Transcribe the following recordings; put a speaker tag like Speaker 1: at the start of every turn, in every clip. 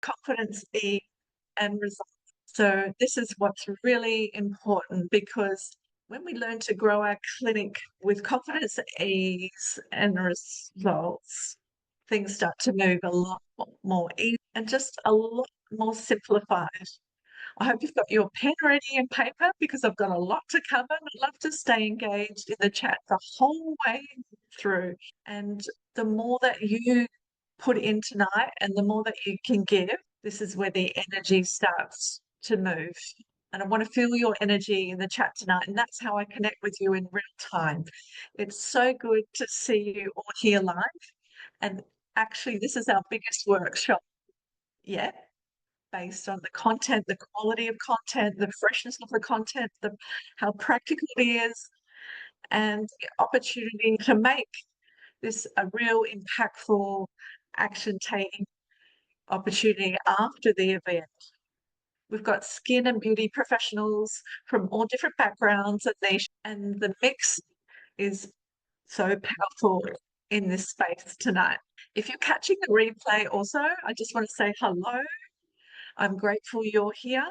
Speaker 1: confidence, ease, and results. So this is what's really important, because when we learn to grow our clinic with confidence, ease, and results, things start to move a lot more easy and just a lot more simplified. I hope you've got your pen ready and paper, because I've got a lot to cover. I'd love to stay engaged in the chat the whole way through. And the more that you put in tonight and the more that you can give, this is where the energy starts to move. And I want to feel your energy in the chat tonight. And that's how I connect with you in real time. It's so good to see you all here live. And actually, this is our biggest workshop yet, based on the content, the quality of content, the freshness of the content, how practical it is, and the opportunity to make this a real impactful, action-taking opportunity after the event. We've got skin and beauty professionals from all different backgrounds and niche, and the mix is so powerful in this space tonight. If you're catching the replay also, I just want to say hello. I'm grateful you're here,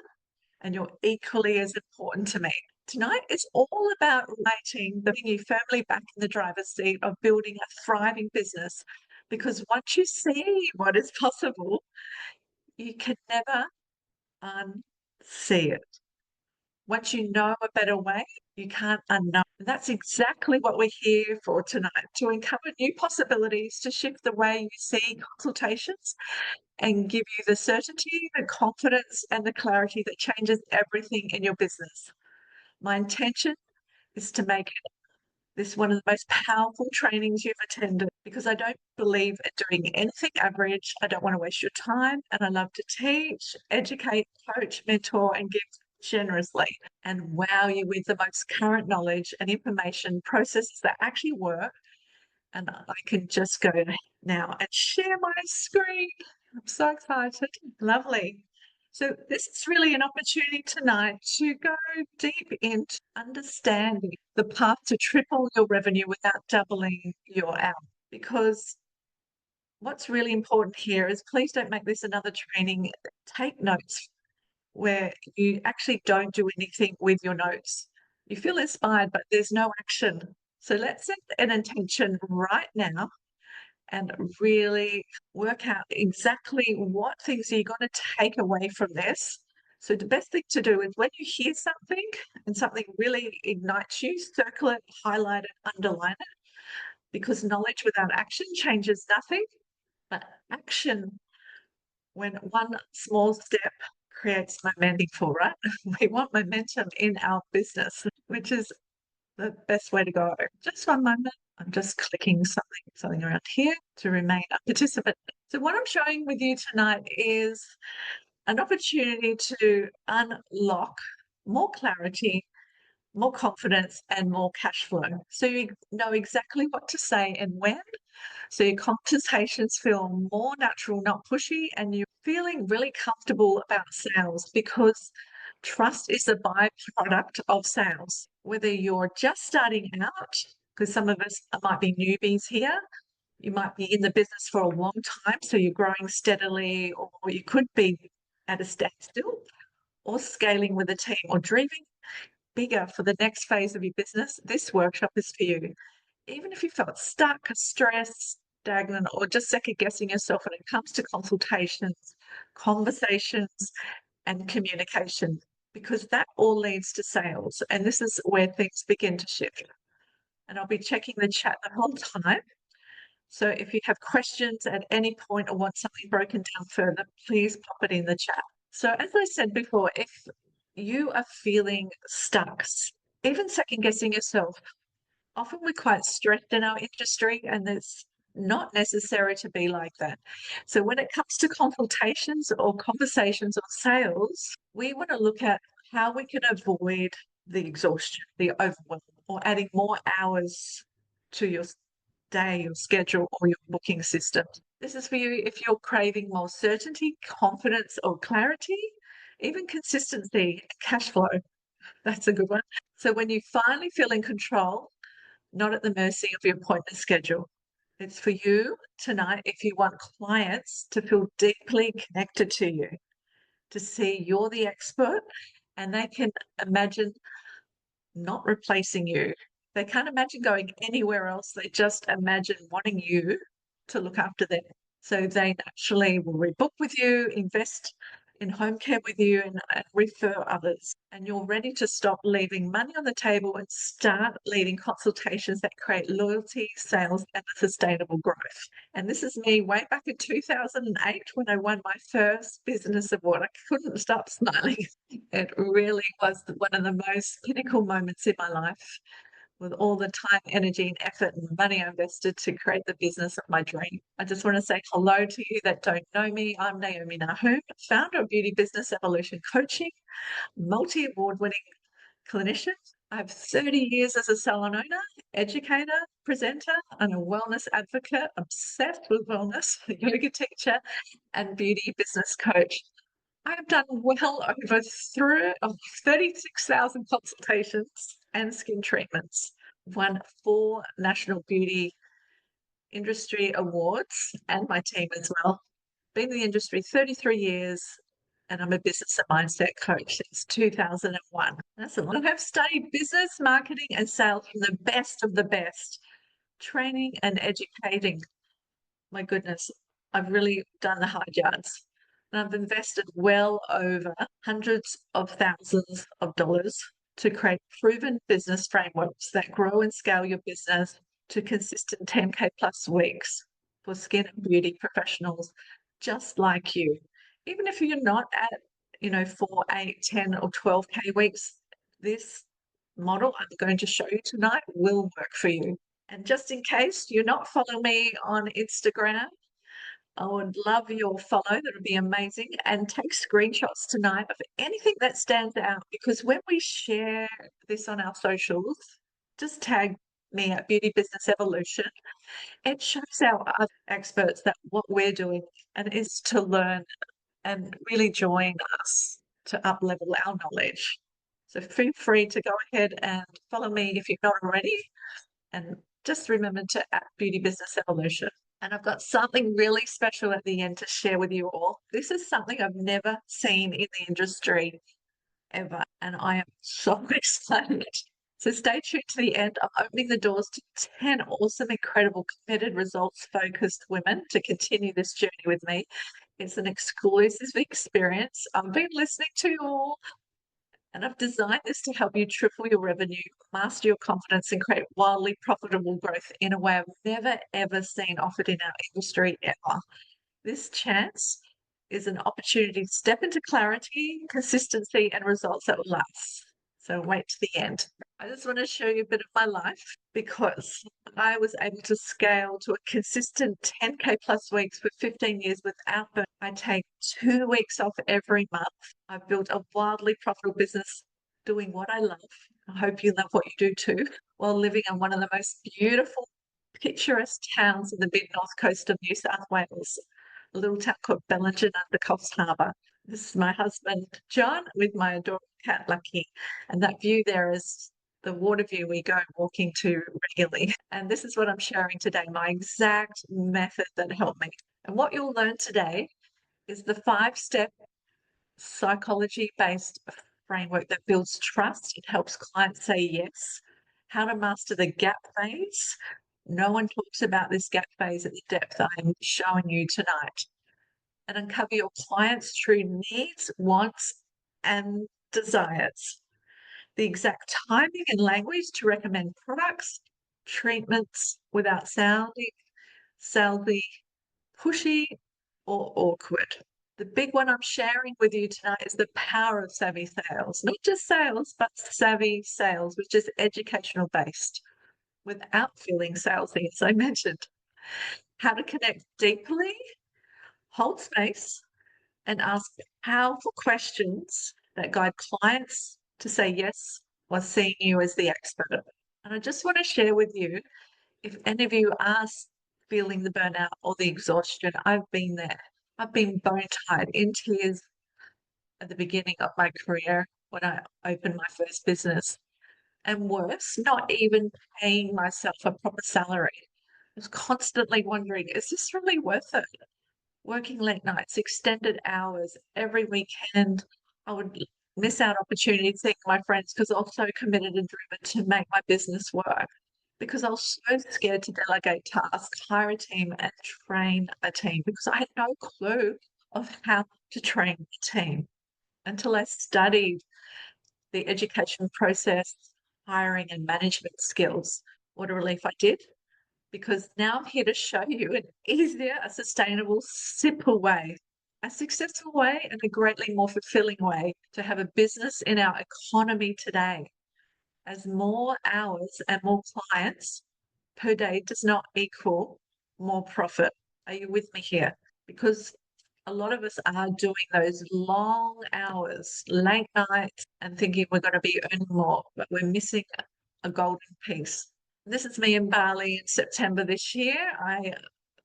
Speaker 1: and you're equally as important to me. Tonight is all about relating, putting you firmly back in the driver's seat of building a thriving business, because once you see what is possible, you can never unsee it. Once you know a better way, you can't unknow. And that's exactly what we're here for tonight, to uncover new possibilities, to shift the way you see consultations and give you the certainty, the confidence, and the clarity that changes everything in your business. My intention is to make this one of the most powerful trainings you've attended, because I don't believe in doing anything average. I don't want to waste your time, and I love to teach, educate, coach, mentor, and give generously and wow you with the most current knowledge and information, processes that actually work. And I can just go now and share my screen. I'm so excited. Lovely. So this is really an opportunity tonight to go deep into understanding the path to triple your revenue without doubling your hours. Because what's really important here is, please don't make this another training. Take notes where you actually don't do anything with your notes. You feel inspired, but there's no action. So let's set an intention right now and really work out exactly what things are you going to take away from this. So the best thing to do is, when you hear something and something really ignites you, circle it, highlight it, underline it, because knowledge without action changes nothing. But action, when one small step creates momentum, right? We want momentum in our business, which is the best way to go. Just one moment. I'm just clicking something around here to remain a participant. So what I'm showing with you tonight is an opportunity to unlock more clarity, more confidence, and more cash flow. So you know exactly what to say and when. So your consultations feel more natural, not pushy, and you're feeling really comfortable about sales, because trust is a byproduct of sales. Whether you're just starting out, because some of us might be newbies here, you might be in the business for a long time, so you're growing steadily, or you could be at a standstill, or scaling with a team, or dreaming bigger for the next phase of your business. This workshop is for you. Even if you felt stuck, stressed, stagnant, or just second guessing yourself when it comes to consultations, conversations, and communication, because that all leads to sales. And this is where things begin to shift. And I'll be checking the chat the whole time. So if you have questions at any point or want something broken down further, please pop it in the chat. So as I said before, if you are feeling stuck, even second guessing yourself, often we're quite stressed in our industry, and it's not necessary to be like that. So when it comes to consultations or conversations or sales, we want to look at how we can avoid the exhaustion, the overwhelm, or adding more hours to your day, your schedule, or your booking system. This is for you if you're craving more certainty, confidence, or clarity, even consistency, cash flow. That's a good one. So when you finally feel in control, not at the mercy of your appointment schedule. It's for you tonight if you want clients to feel deeply connected to you, to see you're the expert and they can imagine not replacing you. They can't imagine going anywhere else. They just imagine wanting you to look after them. So they naturally will rebook with you, invest in home care with you, and refer others. And you're ready to stop leaving money on the table and start leading consultations that create loyalty, sales, and sustainable growth. And this is me way back in 2008 when I won my first business award. I couldn't stop smiling. It really was one of the most pinnacle moments in my life, with all the time, energy, and effort and money I invested to create the business of my dream. I just want to say hello to you that don't know me. I'm Naomi Nahum, founder of Beauty Business Evolution Coaching, multi-award winning clinician. I have 30 years as a salon owner, educator, presenter, and a wellness advocate, obsessed with wellness, yoga teacher, and beauty business coach. I've done well over 36,000 consultations and skin treatments, won 4 national beauty industry awards, and my team as well. Been in the industry 33 years, and I'm a business and mindset coach since 2001. That's a lot. I've studied business, marketing, and sales from the best of the best, training and educating. My goodness, I've really done the hard yards. And I've invested well over hundreds of thousands of dollars to create proven business frameworks that grow and scale your business to consistent 10K plus weeks for skin and beauty professionals just like you. Even if you're not at, 4, 8, 10, or 12K weeks, this model I'm going to show you tonight will work for you. And just in case you're not following me on Instagram, I would love your follow. That would be amazing. And take screenshots tonight of anything that stands out, because when we share this on our socials, just tag me at Beauty Business Evolution. It shows our other experts that what we're doing and is to learn and really join us to up level our knowledge. So feel free to go ahead and follow me if you're not already. And just remember to at Beauty Business Evolution. And I've got something really special at the end to share with you all. This is something I've never seen in the industry ever, and I am so excited. So stay tuned to the end. I'm opening the doors to 10 awesome, incredible, committed, results-focused women to continue this journey with me. It's an exclusive experience. I've been listening to you all, and I've designed this to help you triple your revenue, master your confidence, and create wildly profitable growth in a way I've never, ever seen offered in our industry ever. This chance is an opportunity to step into clarity, consistency, and results that will last. So wait to the end. I just want to show you a bit of my life, because I was able to scale to a consistent 10K plus weeks for 15 years without burnout. I take 2 weeks off every month. I've built a wildly profitable business doing what I love. I hope you love what you do too, while living in one of the most beautiful, picturesque towns in the mid north coast of New South Wales, a little town called Bellingen under Coffs Harbour. This is my husband, John, with my adorable cat, Lucky. And that view there is the water view we go walking to regularly. And this is what I'm sharing today, my exact method that helped me. And what you'll learn today is the 5-step psychology-based framework that builds trust. It helps clients say yes. How to master the gap phase. No one talks about this gap phase at the depth I'm showing you tonight. And uncover your clients' true needs, wants, and desires. The exact timing and language to recommend products, treatments without sounding salesy, pushy, or awkward. The big one I'm sharing with you tonight is the power of savvy sales. Not just sales, but savvy sales, which is educational based, without feeling salesy, as I mentioned. How to connect deeply, hold space, and ask powerful questions that guide clients to say yes while seeing you as the expert. And I just want to share with you, if any of you are feeling the burnout or the exhaustion, I've been there. I've been bone tired, in tears at the beginning of my career when I opened my first business. And worse, not even paying myself a proper salary. was constantly wondering, is this really worth it? Working late nights, extended hours, every weekend. I would miss out opportunities seeing my friends because I was so committed and driven to make my business work. Because I was so scared to delegate tasks, hire a team, and train a team because I had no clue of how to train a team until I studied the education process, hiring, and management skills. What a relief I did, because now I'm here to show you an easier, a sustainable, simple way, a successful way, and a greatly more fulfilling way to have a business in our economy today. As more hours and more clients per day does not equal more profit. Are you with me here? Because a lot of us are doing those long hours, late nights, and thinking we're going to be earning more, but we're missing a golden piece. This is me in Bali in September this year. I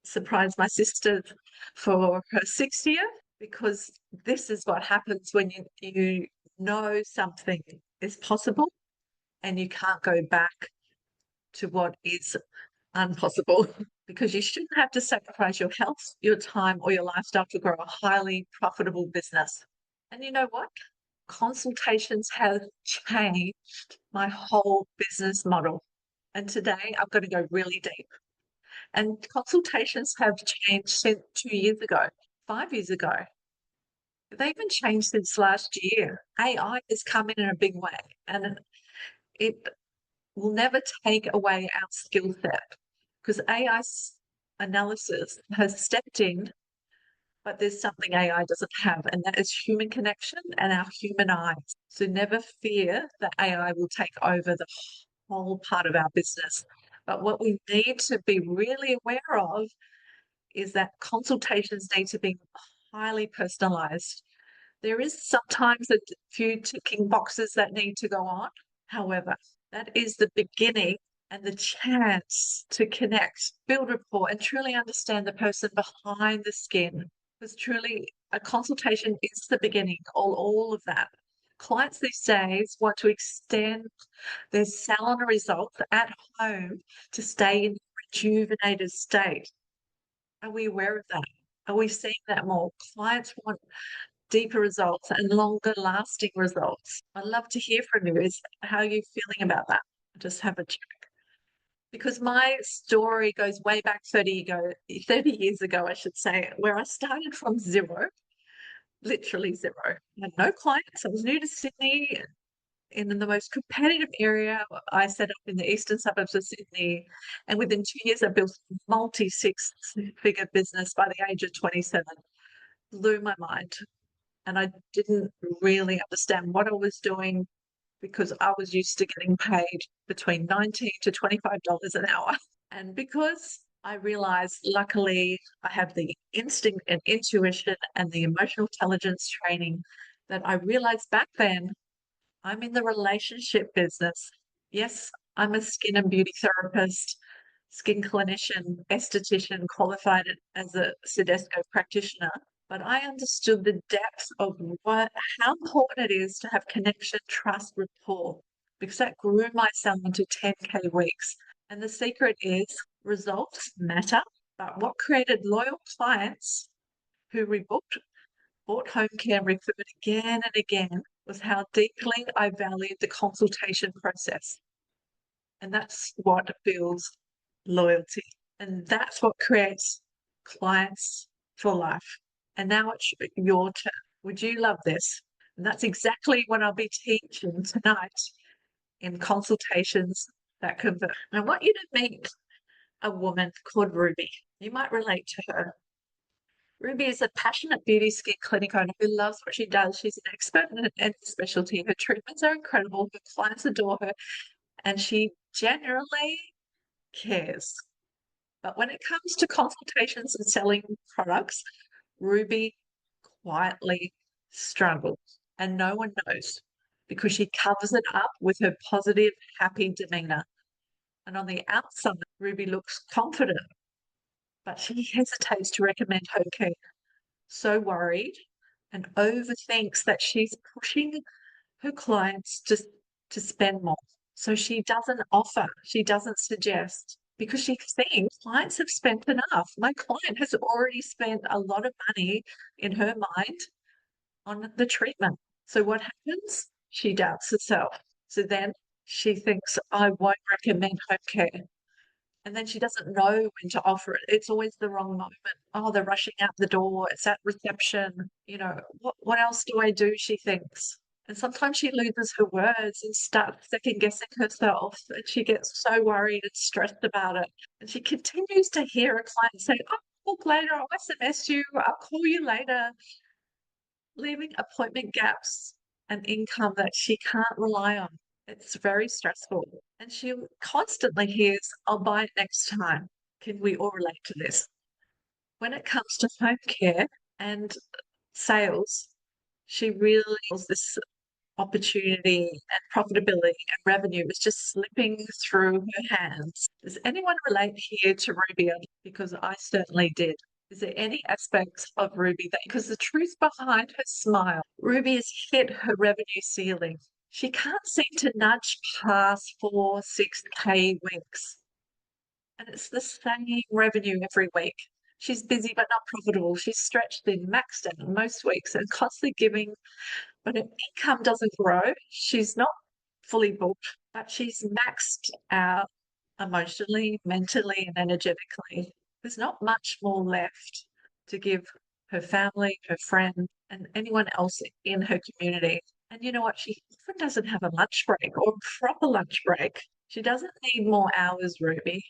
Speaker 1: surprised my sister for her 60th because this is what happens when you know something is possible and you can't go back to what is impossible because you shouldn't have to sacrifice your health, your time, or your lifestyle to grow a highly profitable business. And you know what? Consultations have changed my whole business model. And today I'm going to go really deep. And consultations have changed since 2 years ago, 5 years ago. They even changed since last year. AI has come in a big way, and it will never take away our skill set because AI analysis has stepped in, but there's something AI doesn't have, and that is human connection and our human eyes. So never fear that AI will take over the whole part of our business. But what we need to be really aware of is that consultations need to be highly personalized. There is sometimes a few ticking boxes that need to go on. However, that is the beginning and the chance to connect, build rapport, and truly understand the person behind the skin. Because truly, a consultation is the beginning, all of that. Clients these days want to extend their salon results at home to stay in a rejuvenated state. Are we aware of that? Are we seeing that more? Clients want deeper results and longer lasting results. I'd love to hear from you. How are you feeling about that? Just have a check. Because my story goes way back 30 years ago, I should say, where I started from zero, literally zero. I had no clients. I was new to Sydney in the most competitive area. I set up in the eastern suburbs of Sydney, and within 2 years, I built a multi-six-figure business by the age of 27. Blew my mind. And I didn't really understand what I was doing because I was used to getting paid between $19 to $25 an hour. And because I realized, luckily, I have the instinct and intuition and the emotional intelligence training that I realized back then I'm in the relationship business. Yes, I'm a skin and beauty therapist, skin clinician, esthetician, qualified as a Sedesco practitioner. But I understood the depth of how important it is to have connection, trust, rapport, because that grew my salon to 10K weeks. And the secret is results matter, but what created loyal clients who rebooked, bought home care, and referred again and again was how deeply I valued the consultation process. And that's what builds loyalty. And that's what creates clients for life. And now it's your turn. Would you love this? And that's exactly what I'll be teaching tonight in consultations that convert. I want you to meet a woman called Ruby. You might relate to her. Ruby is a passionate beauty skin clinic owner who loves what she does. She's an expert in her specialty. Her treatments are incredible. Her clients adore her, and she genuinely cares. But when it comes to consultations and selling products, Ruby quietly struggles, and no one knows because she covers it up with her positive, happy demeanor. And on the outside, Ruby looks confident, but she hesitates to recommend home care. So worried and overthinks that she's pushing her clients to spend more. So she doesn't offer, she doesn't suggest. because she thinks clients have spent enough. My client has already spent a lot of money in her mind on the treatment. So what happens? She doubts herself. So then she thinks, I won't recommend home care. And then she doesn't know when to offer it. It's always the wrong moment. Oh, they're rushing out the door. It's at reception. What else do I do? She thinks. And sometimes she loses her words and starts second guessing herself. And she gets so worried and stressed about it. And she continues to hear a client say, oh, I'll book later. I'll SMS you. I'll call you later, leaving appointment gaps and income that she can't rely on. It's very stressful. And she constantly hears, I'll buy it next time. Can we all relate to this? When it comes to home care and sales, she really feels this opportunity and profitability and revenue is just slipping through her hands. Does anyone relate here to Ruby? Because I certainly did. Is there any aspects of Ruby that, because the truth behind her smile, Ruby has hit her revenue ceiling. She can't seem to nudge past 6K weeks. And it's the same revenue every week. She's busy but not profitable. She's stretched thin, maxed out most weeks, and constantly giving, but her income doesn't grow. She's not fully booked, but she's maxed out emotionally, mentally, and energetically. There's not much more left to give her family, her friend, and anyone else in her community. And you know what? She often doesn't have a lunch break or a proper lunch break. She doesn't need more hours, Ruby.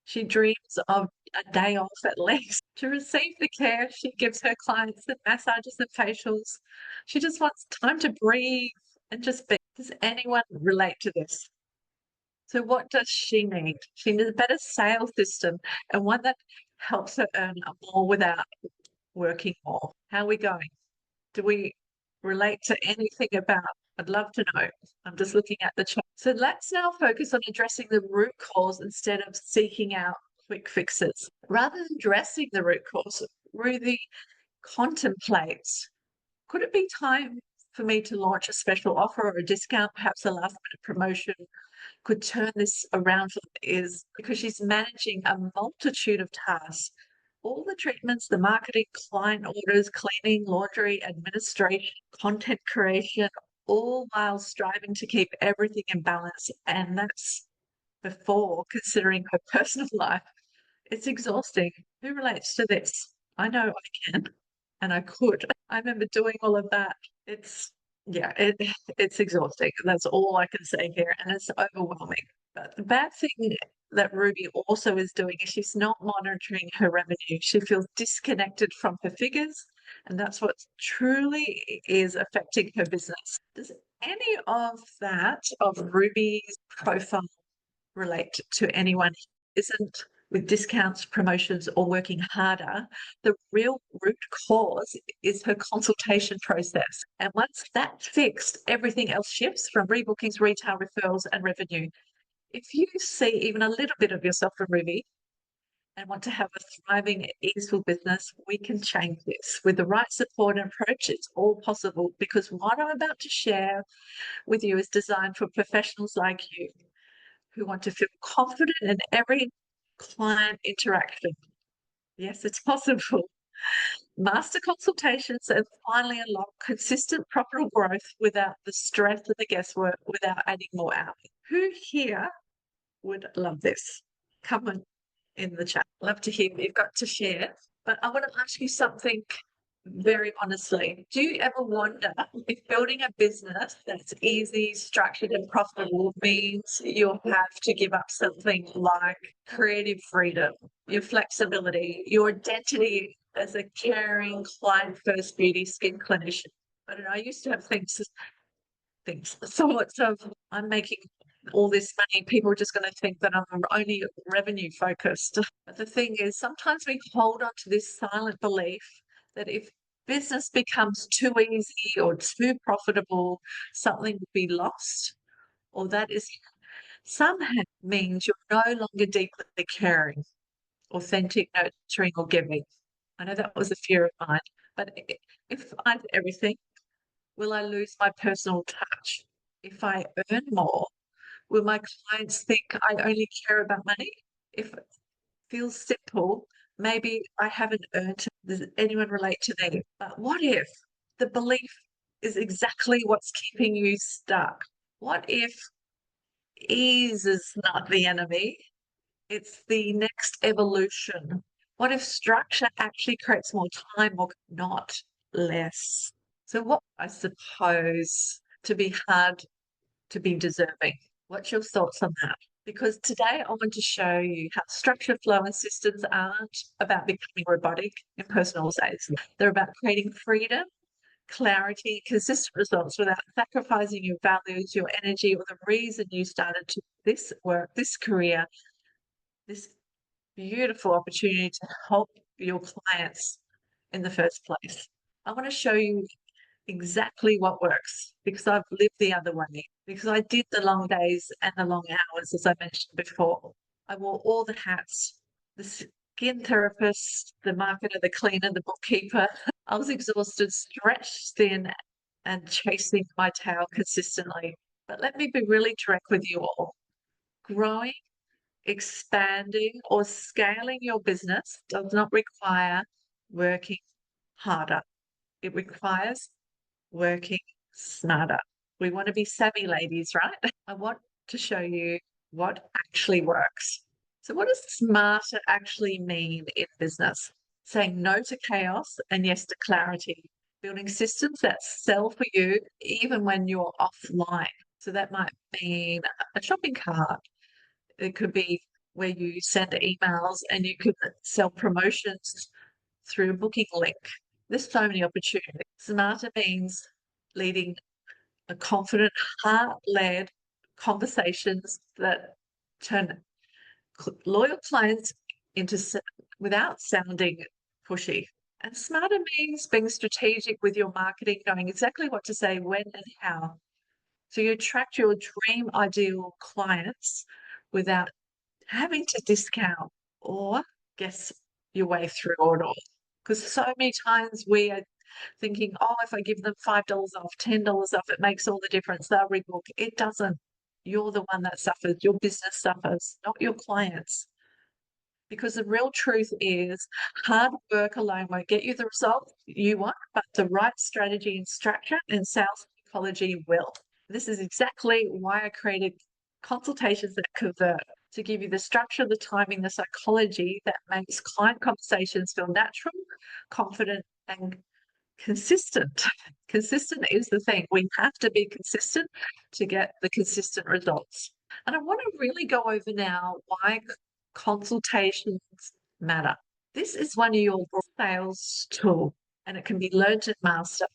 Speaker 1: She dreams of a day off at least to receive the care she gives her clients, the massages and facials. She just wants time to breathe and just be. Does anyone relate to this? So what does she need? She needs a better sales system and one that helps her earn more without working more. How are we going? Do we relate to anything about? I'd love to know. I'm just looking at the chat. So let's now focus on addressing the root cause instead of seeking out quick fixes. Rather than addressing the root cause, Ruthie contemplates, could it be time for me to launch a special offer or a discount, perhaps a last minute promotion could turn this around for is because she's managing a multitude of tasks. All the treatments, the marketing, client orders, cleaning, laundry, administration, content creation, all while striving to keep everything in balance. And that's before considering her personal life. It's exhausting. Who relates to this? I know I can, and I could. I remember doing all of that. It's exhausting. That's all I can say here, and it's overwhelming. But the bad thing that Ruby also is doing is she's not monitoring her revenue. She feels disconnected from her figures, and that's what truly is affecting her business. Does any of that of Ruby's profile relate to anyone who isn't with discounts, promotions, or working harder? The real root cause is her consultation process. And once that's fixed, everything else shifts from rebookings, retail referrals, and revenue. If you see even a little bit of yourself in Ruby and want to have a thriving, easeful business, we can change this. With the right support and approach, it's all possible because what I'm about to share with you is designed for professionals like you who want to feel confident in every client interaction. Yes, it's possible. Master consultations and finally unlock consistent profitable growth without the stress and the guesswork, without adding more hours. Who here would love this? Come on in the chat. Love to hear what you've got to share. But I want to ask you something very honestly. Do you ever wonder if building a business that's easy, structured, and profitable means you'll have to give up something like creative freedom, your flexibility, your identity as a caring, client first beauty skin clinician? I don't know. I used to have thoughts of I'm making all this money, people are just going to think that I'm only revenue focused. But the thing is, sometimes we hold on to this silent belief that if business becomes too easy or too profitable, something will be lost, or that is somehow means you're no longer deeply caring, authentic, nurturing, or giving. I know that was a fear of mine, but if I have everything, will I lose my personal touch? If I earn more, will my clients think I only care about money? If it feels simple, maybe I haven't earned it. Does anyone relate to that? But what if the belief is exactly what's keeping you stuck? What if ease is not the enemy? It's the next evolution. What if structure actually creates more time or not less? So, what I suppose to be hard to be deserving. What's your thoughts on that? Because today I want to show you how structure, flow, and systems aren't about becoming robotic in personal ways. They're about creating freedom, clarity, consistent results without sacrificing your values, your energy, or the reason you started to this work, this career, this beautiful opportunity to help your clients in the first place. I want to show you exactly what works because I've lived the other way, because I did the long days and the long hours, as I mentioned before. I wore all the hats, the skin therapist, the marketer, the cleaner, the bookkeeper. I was exhausted, stretched thin, and chasing my tail consistently. But let me be really direct with you all. Growing, expanding, or scaling your business does not require working harder. It requires working smarter. We want to be savvy ladies, right? I want to show you what actually works. So, what does smarter actually mean in business? Saying no to chaos and yes to clarity. Building systems that sell for you even when you're offline. So, that might mean a shopping cart. It could be where you send emails and you could sell promotions through a booking link. There's so many opportunities. Smarter means leading a confident, heart-led conversations that turn loyal clients into without sounding pushy. And smarter means being strategic with your marketing, knowing exactly what to say, when, and how. So you attract your dream ideal clients without having to discount or guess your way through it all. Because so many times we are thinking, oh, if I give them $5 off, $10 off, it makes all the difference. They'll rebook. It doesn't. You're the one that suffers. Your business suffers, not your clients. Because the real truth is hard work alone won't get you the result you want, but the right strategy and structure and sales psychology will. This is exactly why I created consultations that convert, to give you the structure, the timing, the psychology that makes client conversations feel natural, confident, and consistent. Consistent is the thing. We have to be consistent to get the consistent results. And I want to really go over now why consultations matter. This is one of your sales tools and it can be learned and mastered.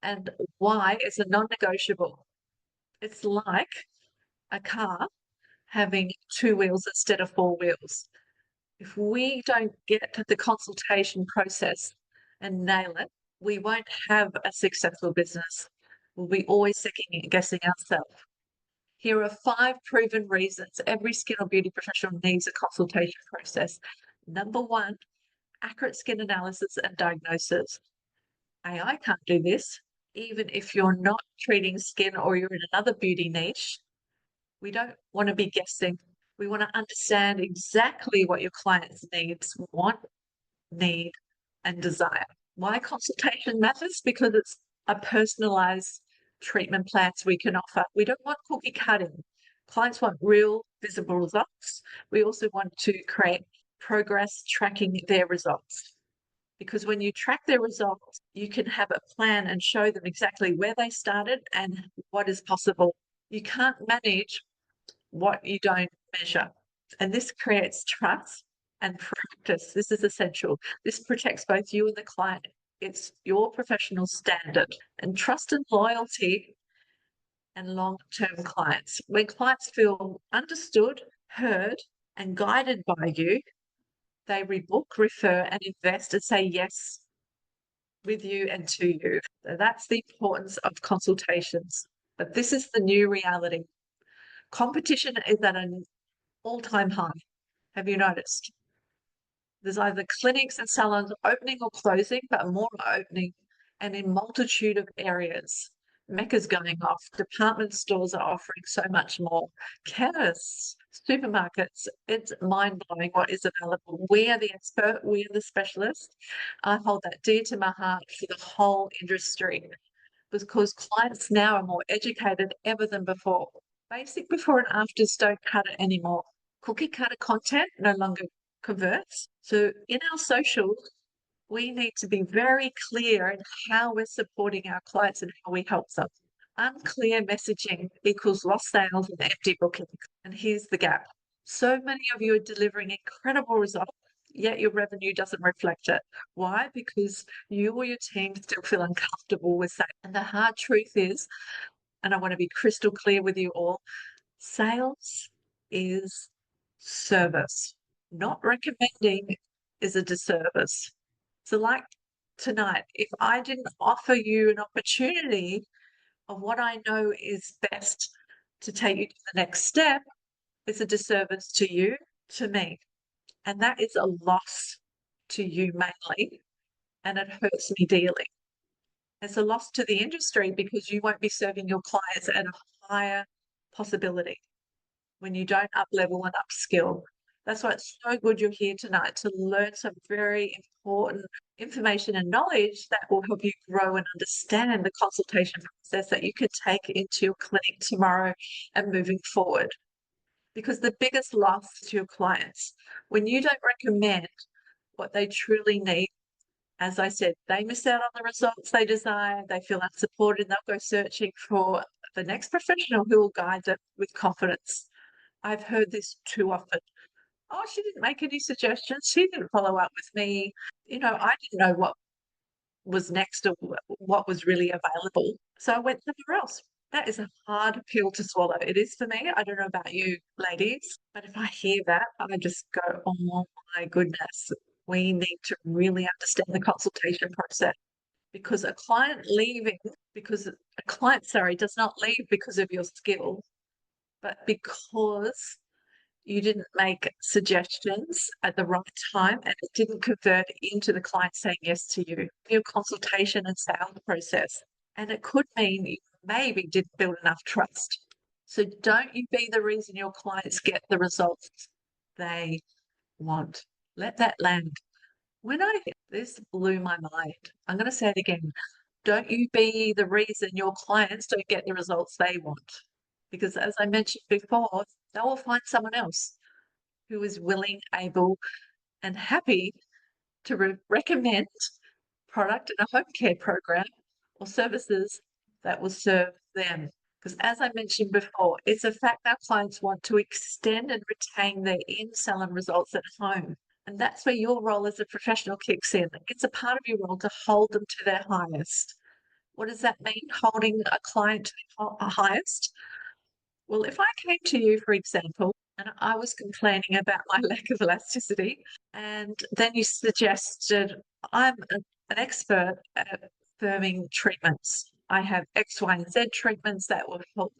Speaker 1: And why it's a non-negotiable. It's like a car having two wheels instead of four wheels. If we don't get to the consultation process and nail it, we won't have a successful business. We'll be always second guessing ourselves. Here are 5 proven reasons every skin or beauty professional needs a consultation process. Number 1, accurate skin analysis and diagnosis. AI can't do this. Even if you're not treating skin or you're in another beauty niche, we don't want to be guessing. We want to understand exactly what your clients' needs want, need, and desire. Why consultation matters? Because it's a personalized treatment plans we can offer. We don't want cookie cutting. Clients want real, visible results. We also want to create progress tracking their results. Because when you track their results, you can have a plan and show them exactly where they started and what is possible. You can't manage what you don't measure. And this creates trust and practice. This is essential. This protects both you and the client. It's your professional standard. And trust and loyalty and long-term clients. When clients feel understood, heard, and guided by you, they rebook, refer, and invest and say yes with you and to you. So that's the importance of consultations. But this is the new reality. Competition is at an all-time high. Have you noticed? There's either clinics and salons opening or closing, but more are opening and in multitude of areas. Mecca's going off. Department stores are offering so much more. Chemists supermarkets. It's mind-blowing what is available. We are the expert, we are the specialist. I hold that dear to my heart for the whole industry because clients now are more educated ever than before. Basic before and afters don't cut it anymore. Cookie cutter content no longer converts. So in our socials, we need to be very clear in how we're supporting our clients and how we help them. Unclear messaging equals lost sales and empty bookings. And here's the gap. So many of you are delivering incredible results, yet your revenue doesn't reflect it. Why? Because you or your team still feel uncomfortable with that. And the hard truth is, and I want to be crystal clear with you all, sales is service. Not recommending is a disservice. So, like tonight, if I didn't offer you an opportunity of what I know is best to take you to the next step, it's a disservice to you, to me. And that is a loss to you mainly, and it hurts me dearly. It's a loss to the industry because you won't be serving your clients at a higher possibility when you don't up level and upskill. That's why it's so good you're here tonight to learn some very important information and knowledge that will help you grow and understand the consultation process that you can take into your clinic tomorrow and moving forward. Because the biggest loss to your clients, when you don't recommend what they truly need, as I said, they miss out on the results they desire, they feel unsupported, and they'll go searching for the next professional who will guide them with confidence. I've heard this too often. Oh, she didn't make any suggestions. She didn't follow up with me. I didn't know what was next or what was really available. So I went somewhere else. That is a hard pill to swallow. It is for me. I don't know about you, ladies, but if I hear that, I just go, oh my goodness, we need to really understand the consultation process because a client does not leave because of your skill, but because you didn't make suggestions at the right time and it didn't convert into the client saying yes to you. Your consultation and sales process. And it could mean you maybe didn't build enough trust. So don't you be the reason your clients get the results they want. Let that land. When I hear this blew my mind. I'm going to say it again. Don't you be the reason your clients don't get the results they want. Because as I mentioned before, they will find someone else who is willing, able, and happy to recommend product in a home care program or services that will serve them. Because as I mentioned before, it's a fact our clients want to extend and retain their in-salon results at home. And that's where your role as a professional kicks in. It's a part of your role to hold them to their highest. What does that mean, holding a client to their highest? Well, if I came to you, for example, and I was complaining about my lack of elasticity, and then you suggested I'm an expert at firming treatments. I have X, Y, and Z treatments that will help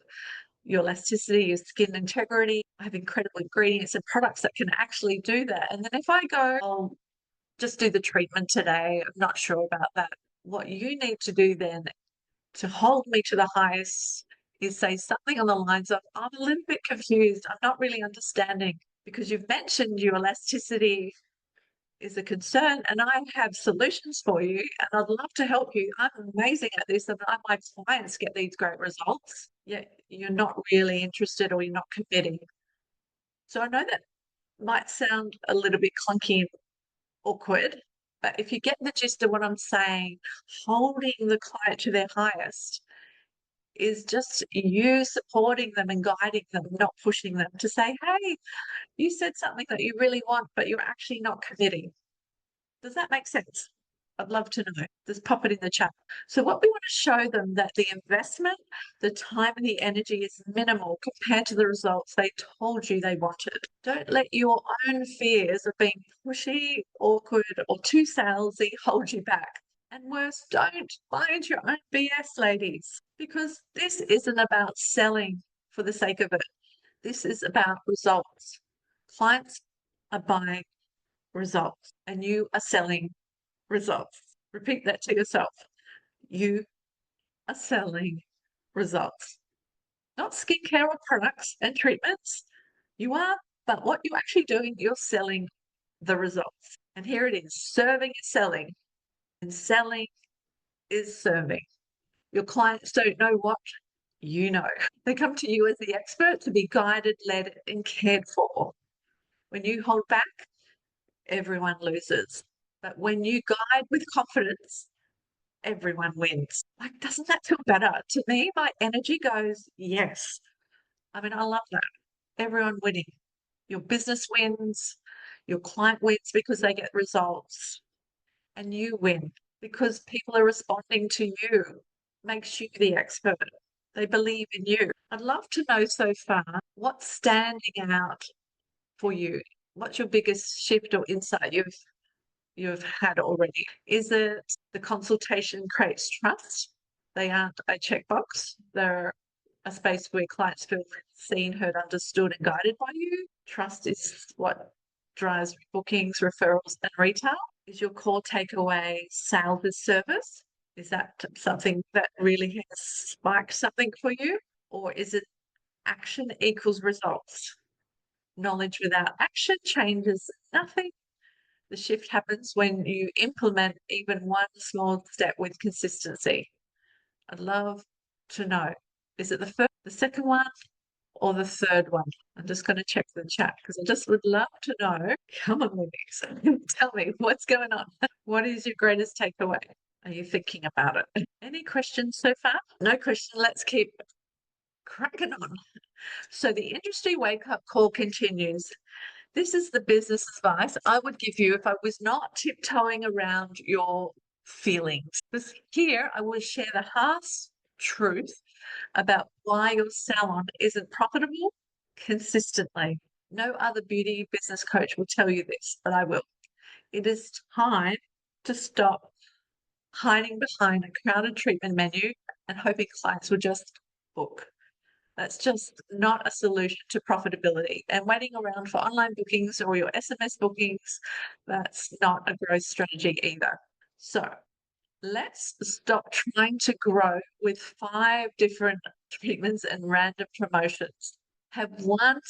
Speaker 1: your elasticity, your skin integrity. I have incredible ingredients and products that can actually do that. And then if I go, I'll just do the treatment today, I'm not sure about that. What you need to do then to hold me to the highest is say something on the lines of, I'm a little bit confused. I'm not really understanding because you've mentioned your elasticity is a concern and I have solutions for you and I'd love to help you. I'm amazing at this and my clients get these great results, yet you're not really interested or you're not committing. So I know that might sound a little bit clunky and awkward, but if you get the gist of what I'm saying, holding the client to their highest is just you supporting them and guiding them, not pushing them to say, hey, you said something that you really want, but you're actually not committing. Does that make sense? I'd love to know. Just pop it in the chat. So what we want to show them that the investment, the time and the energy is minimal compared to the results they told you they wanted. Don't let your own fears of being pushy, awkward, or too salesy hold you back. And worse, don't find your own BS, ladies, because this isn't about selling for the sake of it. This is about results. Clients are buying results and you are selling results. Repeat that to yourself. You are selling results, not skincare or products and treatments. You are, but what you're actually doing, you're selling the results. And here it is, serving is selling, and selling is serving. Your clients don't know what you know. They come to you as the expert to be guided, led, and cared for. When you hold back, everyone loses. But when you guide with confidence, everyone wins. Like, doesn't that feel better? To me, my energy goes, yes. I mean, I love that. Everyone winning. Your business wins, your client wins because they get results, and you win because people are responding to you. Makes you the expert. They believe in you. I'd love to know so far what's standing out for you. What's your biggest shift or insight you've had already? Is it the consultation creates trust? They aren't a checkbox. They're a space where clients feel seen, heard, understood, and guided by you. Trust is what drives bookings, referrals, and retail. Is your core takeaway sales as service? Is that something that really has spiked something for you? Or is it action equals results? Knowledge without action changes nothing. The shift happens when you implement even one small step with consistency. I'd love to know. Is it the first, the second one, or the third one? I'm just going to check the chat because I just would love to know. Come on, Louise. Tell me what's going on. What is your greatest takeaway? Are you thinking about it? Any questions so far? No question. Let's keep cracking on. So the industry wake-up call continues. This is the business advice I would give you if I was not tiptoeing around your feelings. Because here I will share the harsh truth about why your salon isn't profitable consistently. No other beauty business coach will tell you this, but I will. It is time to stop hiding behind a crowded treatment menu and hoping clients will just book. That's just not a solution to profitability. And waiting around for online bookings or your SMS bookings, that's not a growth strategy either. So let's stop trying to grow with 5 different treatments and random promotions. Have one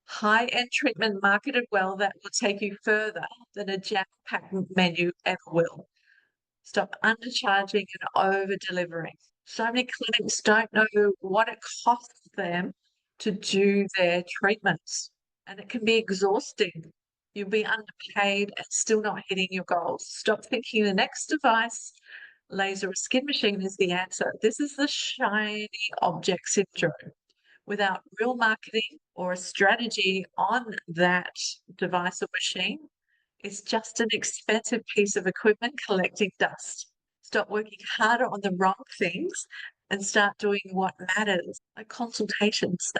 Speaker 1: high-end treatment marketed well that will take you further than a jam-packed menu ever will. Stop undercharging and over-delivering. So many clinics don't know what it costs them to do their treatments, and it can be exhausting. You'll be underpaid and still not hitting your goals. Stop thinking the next device, laser or skin machine, is the answer. This is the shiny object syndrome. Without real marketing or a strategy on that device or machine, it's just an expensive piece of equipment collecting dust. Stop working harder on the wrong things and start doing what matters, like consultations,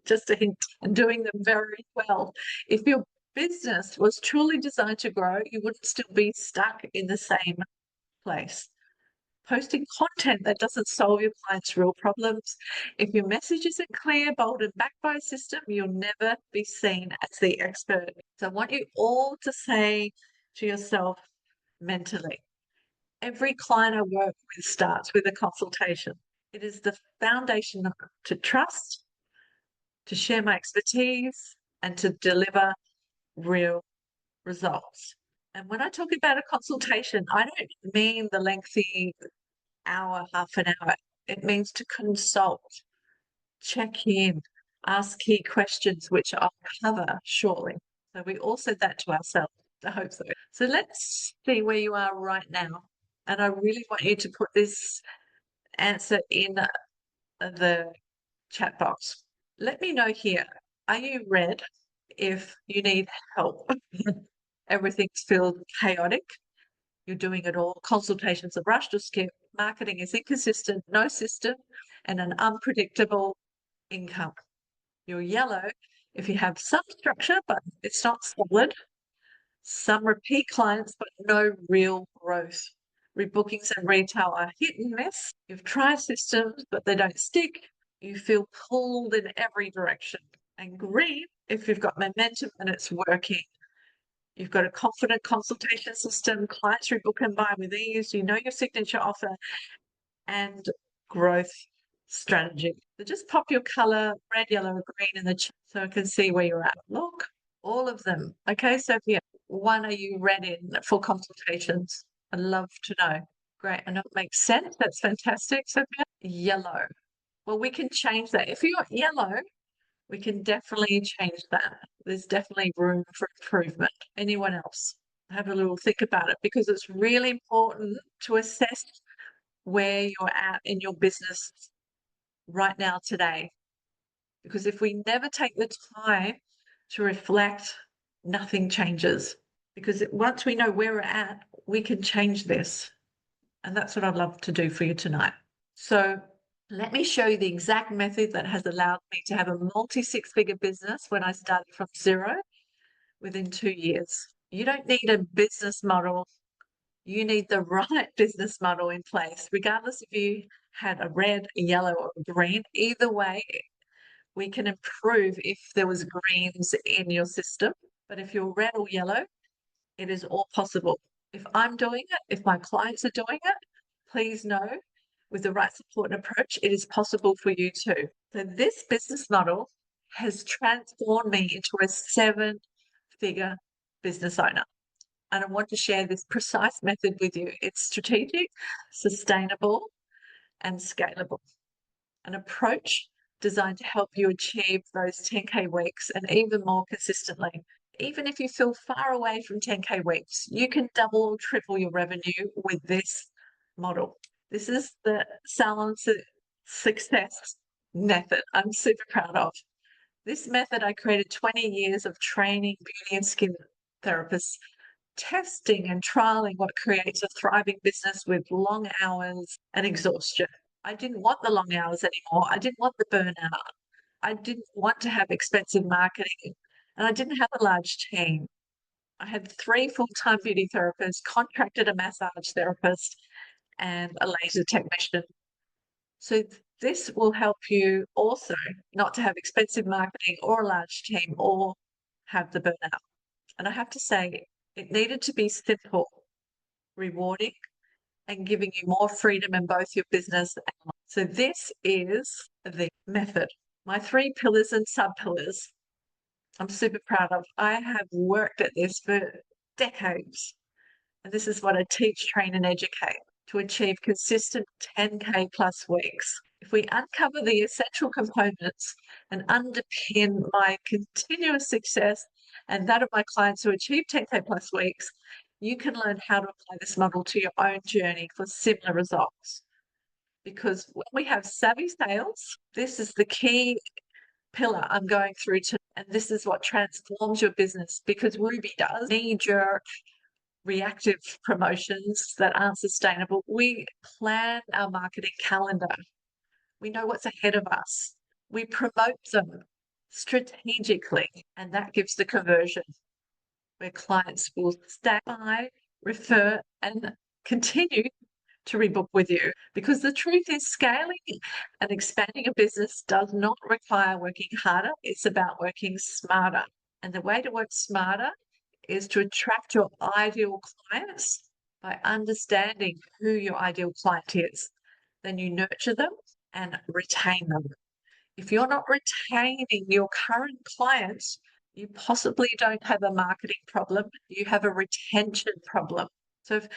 Speaker 1: just a hint, and doing them very well. If your business was truly designed to grow, you wouldn't still be stuck in the same place. Posting content that doesn't solve your client's real problems. If your message isn't clear, bold, and backed by a system, you'll never be seen as the expert. So I want you all to say to yourself mentally, every client I work with starts with a consultation. It is the foundation to trust, to share my expertise, and to deliver real results. And when I talk about a consultation, I don't mean the lengthy hour, half an hour. It means to consult, check in, ask key questions, which I'll cover shortly. So we all said that to ourselves. I hope so. So let's see where you are right now. And I really want you to put this answer in the chat box. Let me know here. Are you red if you need help? Everything feels chaotic. You're doing it all. Consultations are rushed or skipped. Marketing is inconsistent, no system, and an unpredictable income. You're yellow if you have some structure, but it's not solid. Some repeat clients, but no real growth. Rebookings and retail are hit and miss. You've tried systems, but they don't stick. You feel pulled in every direction. And green if you've got momentum and it's working. You've got a confident consultation system, clients rebook and buy with ease, you know your signature offer, and growth strategy. So just pop your color, red, yellow, or green in the chat so I can see where you're at. Look, all of them. Okay, Sophia, one are you read in for consultations? I'd love to know. Great. I know it makes sense. That's fantastic, Sophia. Yellow. Well, we can change that. If you're yellow, we can definitely change that. There's definitely room for improvement. Anyone else? Have a little think about it because it's really important to assess where you're at in your business right now today. Because if we never take the time to reflect, nothing changes. Because once we know where we're at, we can change this. And that's what I'd love to do for you tonight. So let me show you the exact method that has allowed me to have a multi-six-figure business when I started from zero within 2 years. You don't need a business model. You need the right business model in place, regardless if you had a red, a yellow, or a green. Either way, we can improve if there was greens in your system. But if you're red or yellow, it is all possible. If I'm doing it, if my clients are doing it, please know with the right support and approach, it is possible for you too. So this business model has transformed me into a 7-figure business owner. And I want to share this precise method with you. It's strategic, sustainable, and scalable. An approach designed to help you achieve those 10K weeks and even more consistently. Even if you feel far away from 10K weeks, you can double or triple your revenue with this model. This is the salon success method I'm super proud of. This method I created 20 years of training beauty and skin therapists, testing and trialing what creates a thriving business with long hours and exhaustion. I didn't want the long hours anymore. I didn't want the burnout. I didn't want to have expensive marketing, and I didn't have a large team. I had 3 full-time beauty therapists, contracted a massage therapist, and a laser technician. So this will help you also not to have expensive marketing or a large team or have the burnout. And I have to say, it needed to be simple, rewarding, and giving you more freedom in both your business and life. So this is the method. My 3 pillars and sub-pillars I'm super proud of. I have worked at this for decades. And this is what I teach, train, and educate to achieve consistent 10K plus weeks. If we uncover the essential components and underpin my continuous success and that of my clients who achieve 10K plus weeks, you can learn how to apply this model to your own journey for similar results. Because when we have savvy sales, this is the key pillar I'm going through to, and this is what transforms your business because Ruby does knee-jerk reactive promotions that aren't sustainable. We plan our marketing calendar. We know what's ahead of us. We promote them strategically, and that gives the conversion where clients will stay by, refer, and continue to rebook with you. Because the truth is, scaling and expanding a business does not require working harder. It's about working smarter. And the way to work smarter is to attract your ideal clients by understanding who your ideal client is. Then you nurture them and retain them. If you're not retaining your current clients, you possibly don't have a marketing problem, you have a retention problem. So if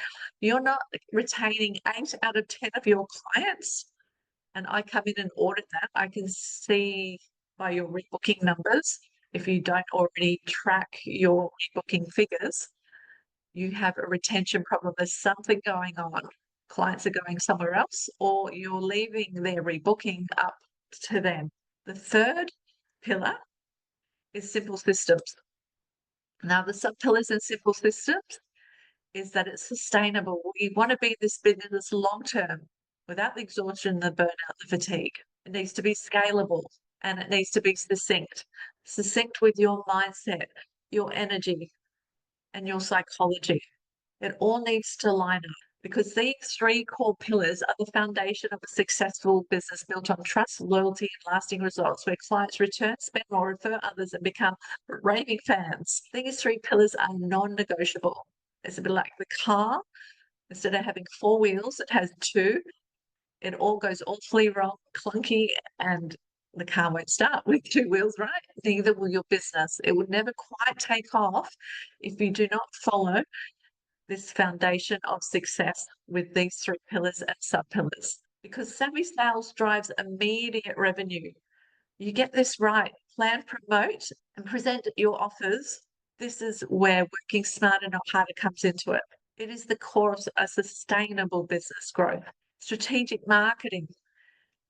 Speaker 1: you're not retaining 8 out of 10 of your clients, and I come in and audit that, I can see by your rebooking numbers, if you don't already track your rebooking figures, you have a retention problem. There's something going on. Clients are going somewhere else, or you're leaving their rebooking up to them. The third pillar is simple systems. Now, the sub-pillars in simple systems is that it's sustainable. We want to be in this business long term without the exhaustion, the burnout, the fatigue. It needs to be scalable and it needs to be succinct with your mindset, your energy, and your psychology. It all needs to line up because these 3 core pillars are the foundation of a successful business built on trust, loyalty, and lasting results where clients return, spend more, refer others, and become raving fans. These 3 pillars are non-negotiable. It's a bit like the car. Instead of having 4 wheels, it has 2. it all goes awfully wrong, clunky, and the car won't start with two wheels, right? Neither will your business. It will never quite take off if you do not follow this foundation of success with these three pillars and sub pillars. Because savvy sales drives immediate revenue. You get this right, plan, promote, and present your offers. This is where working smarter, not harder comes into it. It is the core of a sustainable business growth. Strategic marketing.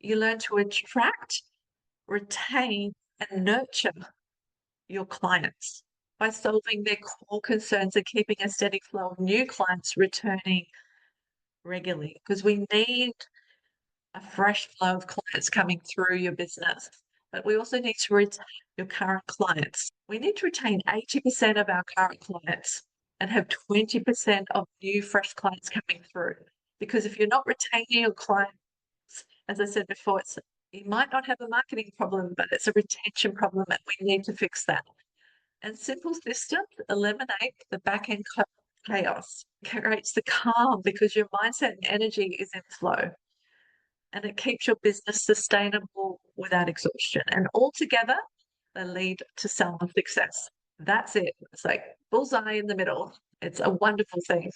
Speaker 1: You learn to attract, retain, and nurture your clients by solving their core concerns and keeping a steady flow of new clients returning regularly, because we need a fresh flow of clients coming through your business. But we also need to retain your current clients. We need to retain 80% of our current clients and have 20% of new fresh clients coming through. Because if you're not retaining your clients, as I said before, you might not have a marketing problem, but it's a retention problem, and we need to fix that. And simple systems eliminate the back end chaos. It creates the calm because your mindset and energy is in flow. And it keeps your business sustainable without exhaustion. And altogether, they lead to self success. That's it. It's like bullseye in the middle. It's a wonderful thing.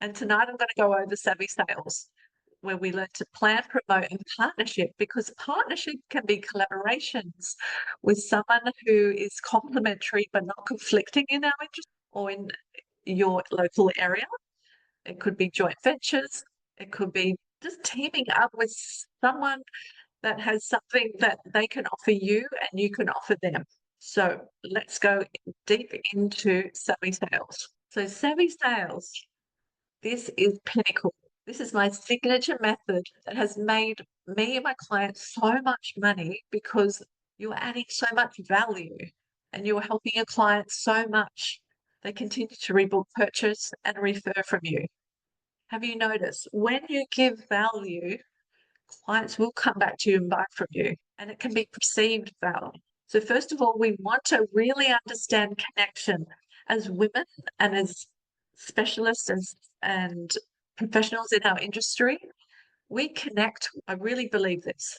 Speaker 1: And tonight I'm going to go over savvy sales, where we learn to plan, promote, and partnership, because partnership can be collaborations with someone who is complementary but not conflicting in our interest or in your local area. It could be joint ventures. It could be just teaming up with someone that has something that they can offer you and you can offer them. So let's go deep into savvy sales. So savvy sales, this is pinnacle. This is my signature method that has made me and my clients so much money, because you're adding so much value and you're helping your clients so much. They continue to rebook, purchase, and refer from you. Have you noticed when you give value, clients will come back to you and buy from you, and it can be perceived value. So first of all, we want to really understand connection as women and as specialists and professionals in our industry. We connect. I really believe this,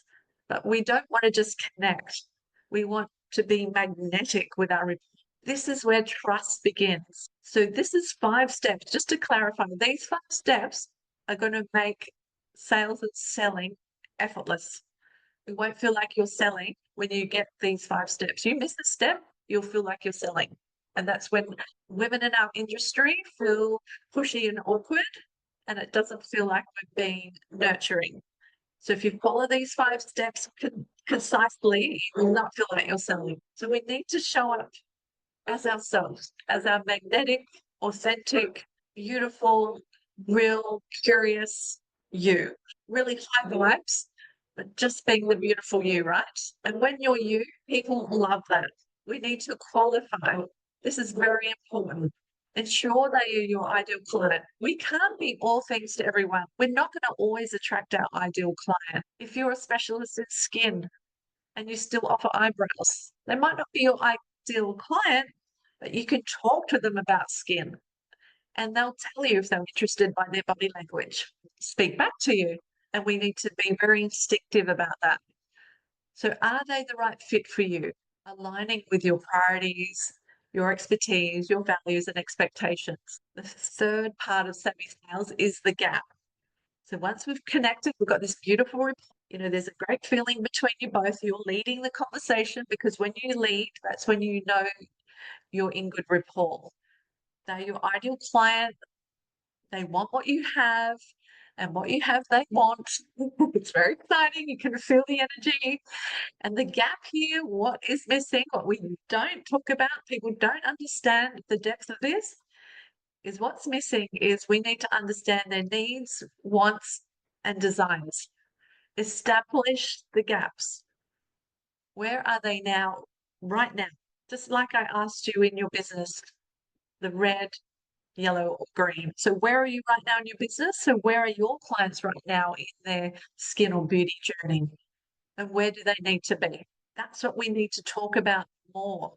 Speaker 1: but we don't want to just connect. We want to be magnetic with our report. This is where trust begins. So this is 5 steps. Just to clarify, these 5 steps are going to make sales and selling effortless. You won't feel like you're selling when you get these 5 steps. You miss a step, you'll feel like you're selling. And that's when women in our industry feel pushy and awkward, and it doesn't feel like we're being nurturing. So if you follow these 5 steps concisely, you will not feel like you're selling. So we need to show up as ourselves, as our magnetic, authentic, beautiful, real, curious you. Really high vibes, but just being the beautiful you, right? And when you're you, people love that. We need to qualify. This is very important. Ensure they are your ideal client. We can't be all things to everyone. We're not going to always attract our ideal client. If you're a specialist in skin and you still offer eyebrows, they might not be your ideal client, but you can talk to them about skin and they'll tell you if they're interested by their body language, speak back to you. And we need to be very instinctive about that. So are they the right fit for you? Aligning with your priorities, your expertise, your values and expectations. The third part of savvy sales is the gap. So once we've connected, we've got this beautiful rapport. There's a great feeling between you both. You're leading the conversation, because when you lead, that's when you know you're in good rapport. They're your ideal client. They want what you have, and what you have, they want. It's very exciting. You can feel the energy. And the gap here, what is missing, what we don't talk about, people don't understand the depth of this, is what's missing is we need to understand their needs, wants, and desires. Establish the gaps. Where are they now, right now? Just like I asked you in your business, the red, yellow, or green. So where are you right now in your business? So where are your clients right now in their skin or beauty journey? And where do they need to be? That's what we need to talk about more.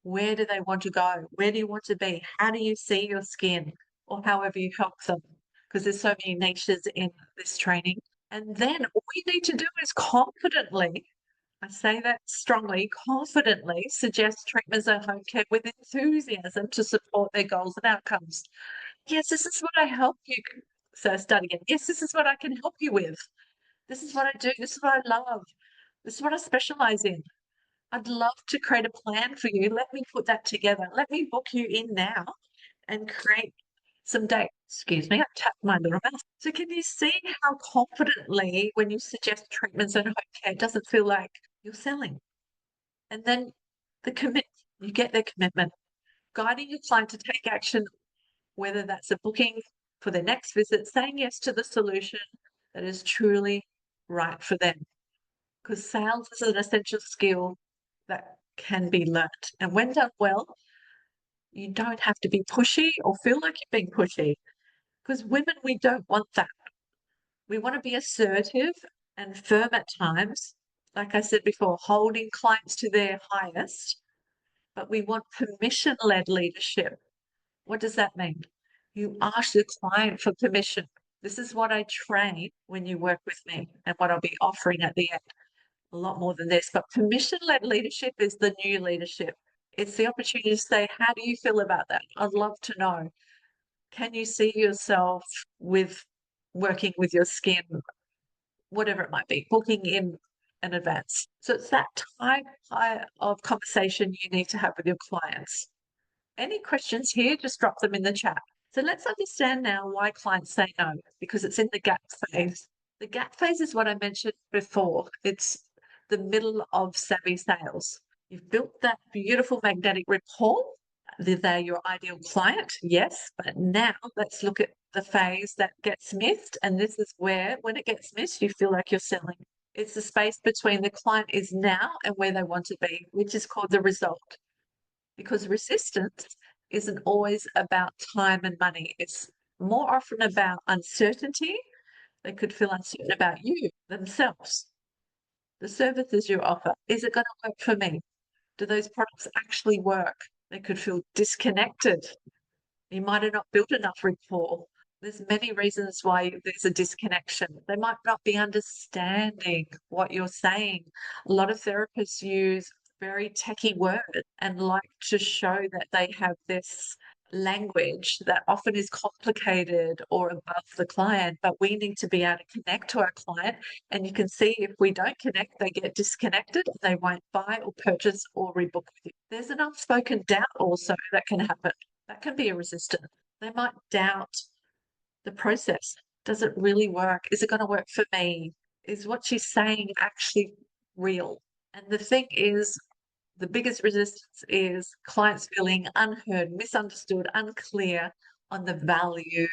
Speaker 1: Where do they want to go? Where do you want to be? How do you see your skin, or however you help them? Because there's so many niches in this training. And then all you need to do is confidently, I say that strongly, confidently suggest treatments at home care with enthusiasm to support their goals and outcomes. Yes, this is what I help you. So start again. Yes, this is what I can help you with. This is what I do. This is what I love. This is what I specialize in. I'd love to create a plan for you. Let me put that together. Let me book you in now and create some dates. Excuse me, I tapped my little mouth. So can you see how confidently when you suggest treatments at home care, it doesn't feel like you're selling? And then you get their commitment, guiding your client to take action, whether that's a booking for their next visit, saying yes to the solution that is truly right for them. Because sales is an essential skill that can be learnt. And when done well, you don't have to be pushy or feel like you're being pushy. Because women, we don't want that. We want to be assertive and firm at times. Like I said before, holding clients to their highest, but we want permission led leadership. What does that mean? You ask the client for permission. This is what I train when you work with me and what I'll be offering at the end. A lot more than this, but permission led leadership is the new leadership. It's the opportunity to say, how do you feel about that? I'd love to know. Can you see yourself with working with your skin, whatever it might be, booking in advance? So it's that type of conversation you need to have with your clients. Any questions here, just drop them in the chat. So let's understand now why clients say no, because it's in the gap phase. The gap phase is what I mentioned before. It's the middle of savvy sales. You've built that beautiful magnetic rapport. They're your ideal client, yes, but now let's look at the phase that gets missed. And this is where, when it gets missed, you feel like you're selling. It's the space between the client is now and where they want to be, which is called the result. Because resistance isn't always about time and money. It's more often about uncertainty. They could feel uncertain about you themselves. The services you offer, is it going to work for me? Do those products actually work? They could feel disconnected. You might have not built enough rapport. There's many reasons why there's a disconnection. They might not be understanding what you're saying. A lot of therapists use very techie words and like to show that they have this language that often is complicated or above the client, but we need to be able to connect to our client. And you can see if we don't connect, they get disconnected, they won't buy or purchase or rebook with you. There's an unspoken doubt also that can happen. That can be a resistance. They might doubt the process. Does it really work? Is it going to work for me? Is what she's saying actually real? And the thing is, the biggest resistance is clients feeling unheard, misunderstood, unclear on the value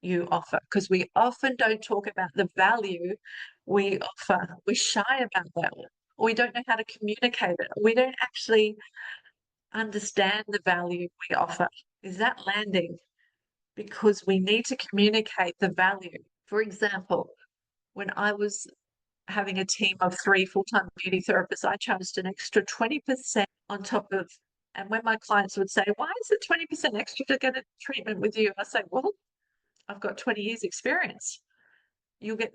Speaker 1: you offer. Because we often don't talk about the value we offer. We're shy about that. Or we don't know how to communicate it. We don't actually understand the value we offer. Is that landing? Because we need to communicate the value. For example, when I was having a team of 3 full-time beauty therapists, I charged an extra 20% on top of, and when my clients would say, why is it 20% extra to get a treatment with you? I say, well, I've got 20 years experience. You'll get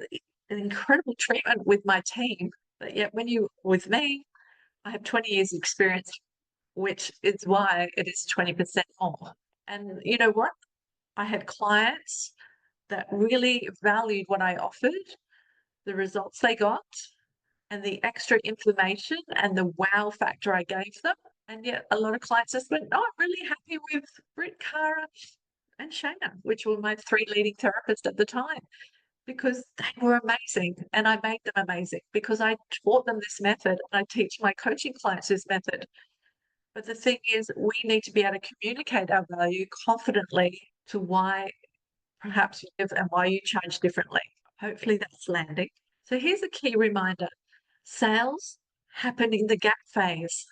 Speaker 1: an incredible treatment with my team, but yet when you with me, I have 20 years experience, which is why it is 20% more. And you know what? I had clients that really valued what I offered, the results they got, and the extra information and the wow factor I gave them. And yet a lot of clients just went, oh, I'm really happy with Britt, Cara, and Shayna, which were my 3 leading therapists at the time, because they were amazing. And I made them amazing because I taught them this method and I teach my coaching clients this method. But the thing is, we need to be able to communicate our value confidently to why perhaps you give and why you charge differently. Hopefully that's landing. So here's a key reminder. Sales happen in the gap phase.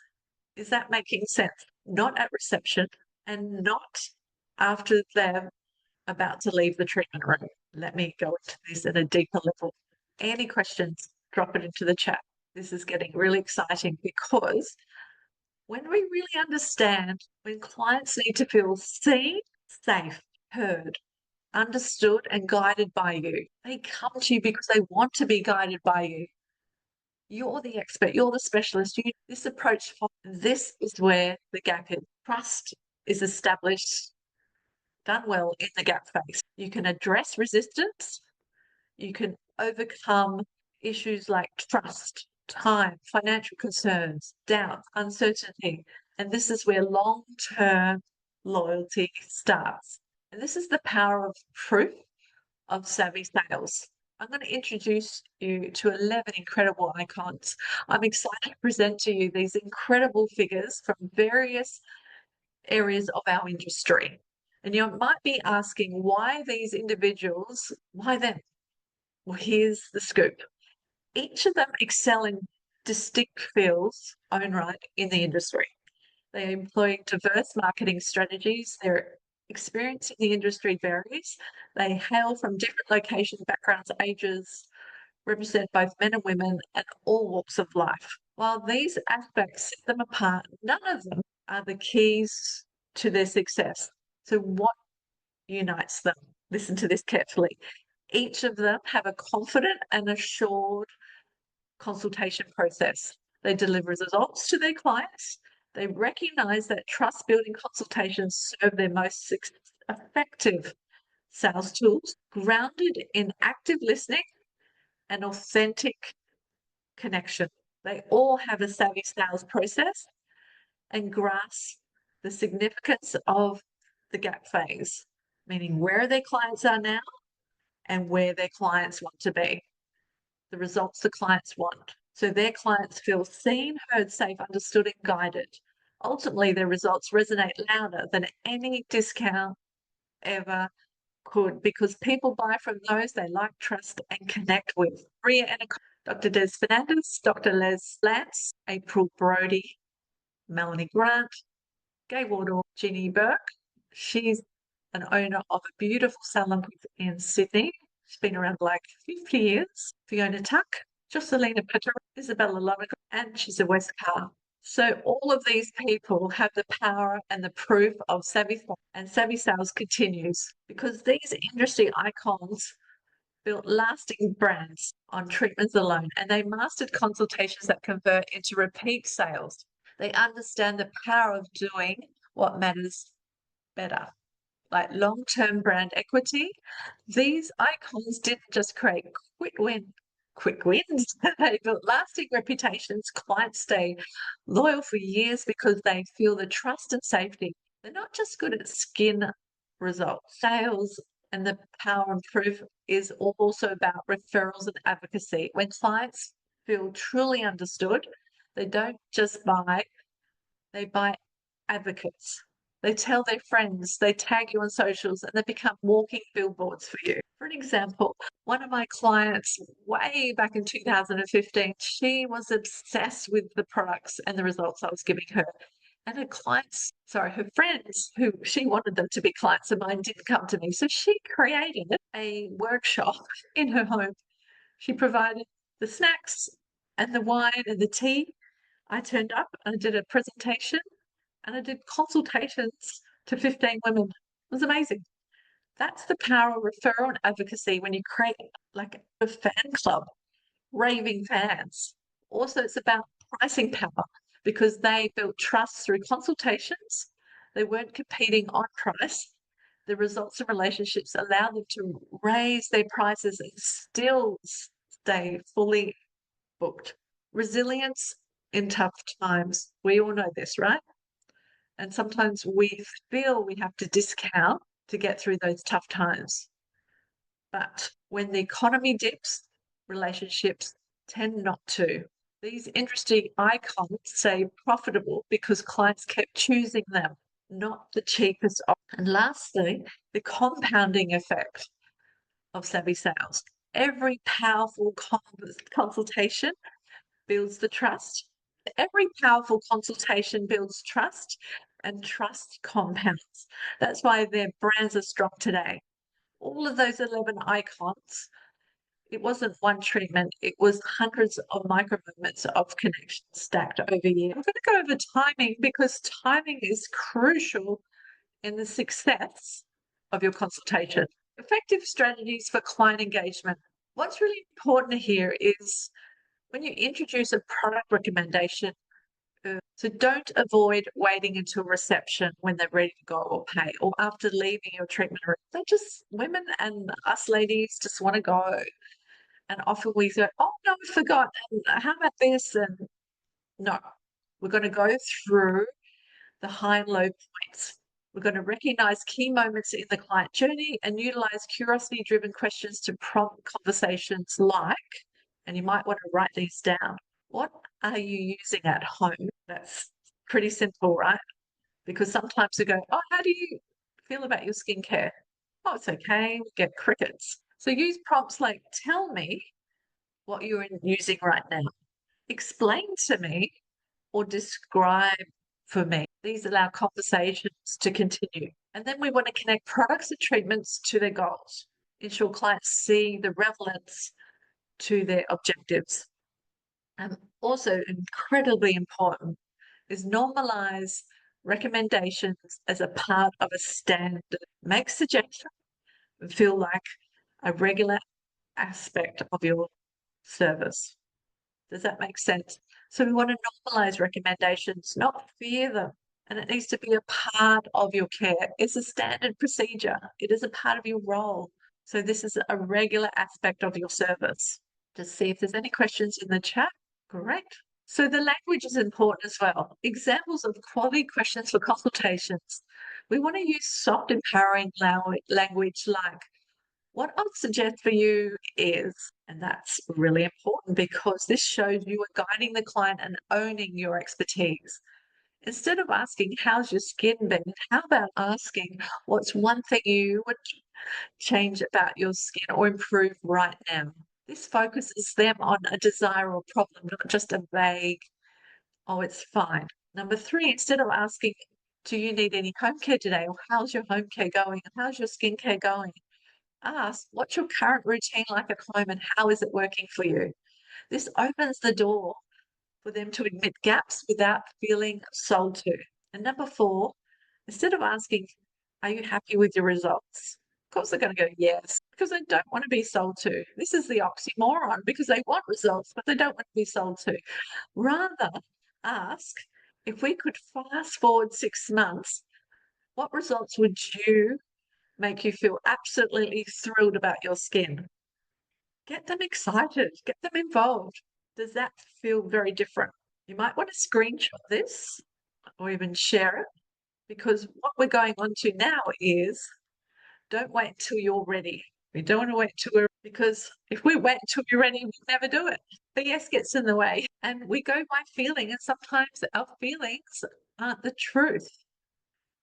Speaker 1: Is that making sense? Not at reception and not after they're about to leave the treatment room. Let me go into this at a deeper level. Any questions, drop it into the chat. This is getting really exciting because when we really understand when clients need to feel seen, safe, heard, understood and guided by you. They come to you because they want to be guided by you. You're the expert, you're the specialist. This approach, this is where the gap is. Trust is established, done well in the gap phase. You can address resistance, you can overcome issues like trust, time, financial concerns, doubt, uncertainty. And this is where long-term loyalty starts. And this is the power of proof of savvy sales. I'm going to introduce you to 11 incredible icons. I'm excited to present to you these incredible figures from various areas of our industry. And you might be asking why these individuals, why them? Well, here's the scoop. Each of them excel in distinct fields, own right, in the industry. They employ diverse marketing strategies. Their experience in the industry varies. They hail from different locations, backgrounds, ages, represent both men and women and all walks of life. While these aspects set them apart, none of them are the keys to their success. So what unites them? Listen to this carefully. Each of them have a confident and assured consultation process. They deliver results to their clients. They recognize that trust building consultations serve their most effective sales tools, grounded in active listening and authentic connection. They all have a savvy sales process and grasp the significance of the gap phase, meaning where their clients are now and where their clients want to be, the results the clients want. So their clients feel seen, heard, safe, understood, and guided. Ultimately, their results resonate louder than any discount ever could because people buy from those they like, trust, and connect with. Dr. Des Fernandez, Dr. Les Lance, April Brody, Melanie Grant, Gay Wardle, Ginny Burke. She's an owner of a beautiful salon in Sydney. She's been around like 50 years. Fiona Tuck, Jocelina Petter, Isabella Lovick, and she's a Westcar. So all of these people have the power and the proof of savvy, and savvy sales continues because these industry icons built lasting brands on treatments alone, and they mastered consultations that convert into repeat sales. They understand the power of doing what matters better, like long-term brand equity. These icons didn't just create quick wins. They built lasting reputations. Clients stay loyal for years because they feel the trust and safety. They're not just good at skin results. Sales and the power and proof is also about referrals and advocacy. When clients feel truly understood, they don't just buy, they buy advocates. They tell their friends, they tag you on socials, and they become walking billboards for you. For an example, one of my clients way back in 2015, she was obsessed with the products and the results I was giving her. And her friends, who she wanted them to be clients of mine, didn't come to me. So she created a workshop in her home. She provided the snacks and the wine and the tea. I turned up and I did a presentation and I did consultations to 15 women. It was amazing. That's the power of referral and advocacy when you create like a fan club, raving fans. Also, it's about pricing power because they built trust through consultations. They weren't competing on price. The results of relationships allow them to raise their prices and still stay fully booked. Resilience in tough times. We all know this, right? And sometimes we feel we have to discount to get through those tough times. But when the economy dips, relationships tend not to. These industry icons say profitable because clients kept choosing them, not the cheapest option. And lastly, the compounding effect of savvy sales. Every powerful consultation builds the trust. Every powerful consultation builds trust, and trust compounds. That's why their brands are strong today. All of those 11 icons, it wasn't one treatment, it was hundreds of micro moments of connection stacked over years. I'm going to go over timing because timing is crucial in the success of your consultation. Effective strategies for client engagement. What's really important here is when you introduce a product recommendation, so don't avoid waiting until reception when they're ready to go or pay or after leaving your treatment room. They just, women and us ladies just want to go. And often we go, oh no, I forgot. And how about this? And no, we're going to go through the high and low points. We're going to recognize key moments in the client journey and utilize curiosity driven questions to prompt conversations like, and you might want to write these down. What are you using at home? That's pretty simple, right? Because sometimes we go, oh, how do you feel about your skincare? Oh, it's okay. We get crickets. So use prompts like, tell me what you're using right now. Explain to me or describe for me. These allow conversations to continue. And then we want to connect products and treatments to their goals. Ensure clients see the relevance to their objectives. And also incredibly important is normalize recommendations as a part of a standard. Make suggestions feel like a regular aspect of your service. Does that make sense? So we want to normalize recommendations, not fear them. And it needs to be a part of your care. It's a standard procedure. It is a part of your role. So this is a regular aspect of your service. Just see if there's any questions in the chat. Great. So the language is important as well. Examples of quality questions for consultations. We want to use soft, empowering language like, what I'll suggest for you is, and that's really important because this shows you are guiding the client and owning your expertise. Instead of asking, how's your skin been? How about asking, what's one thing you would change about your skin or improve right now? This focuses them on a desire or problem, not just a vague, oh, it's fine. Number three, instead of asking, do you need any home care today? Or how's your home care going? How's your skincare going? Ask, what's your current routine like at home and how is it working for you? This opens the door for them to admit gaps without feeling sold to. And number four, instead of asking, are you happy with your results? Of course, they're going to go, yes, because they don't want to be sold to. This is the oxymoron because they want results, but they don't want to be sold to. Rather, ask, if we could fast forward 6 months, what results would you make you feel absolutely thrilled about your skin? Get them excited, get them involved. Does that feel very different? You might want to screenshot this or even share it because what we're going on to now is don't wait until you're ready. We don't want to wait till we're because if we wait until we're ready, we'll never do it. The yes gets in the way and we go by feeling, and sometimes our feelings aren't the truth.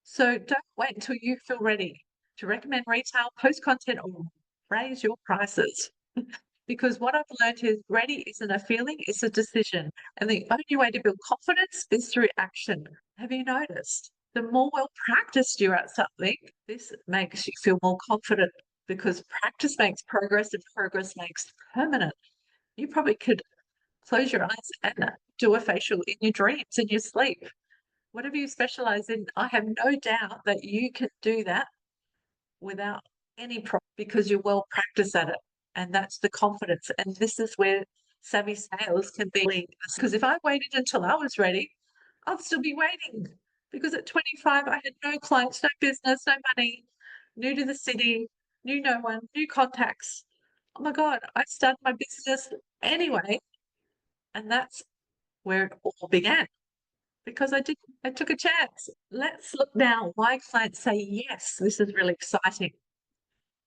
Speaker 1: So don't wait until you feel ready to recommend retail, post content, or raise your prices. Because what I've learned is ready isn't a feeling, it's a decision. And the only way to build confidence is through action. Have you noticed? The more well practiced you're at something, this makes you feel more confident because practice makes progress and progress makes permanent. You probably could close your eyes and do a facial in your dreams, in your sleep. Whatever you specialize in, I have no doubt that you can do that without any problem because you're well practiced at it. And that's the confidence. And this is where savvy sales can be. Because if I waited until I was ready, I'd still be waiting. Because at 25, I had no clients, no business, no money, new to the city, knew no one, new contacts. Oh my God, I started my business anyway. And that's where it all began because I took a chance. Let's look now why clients say yes. This is really exciting.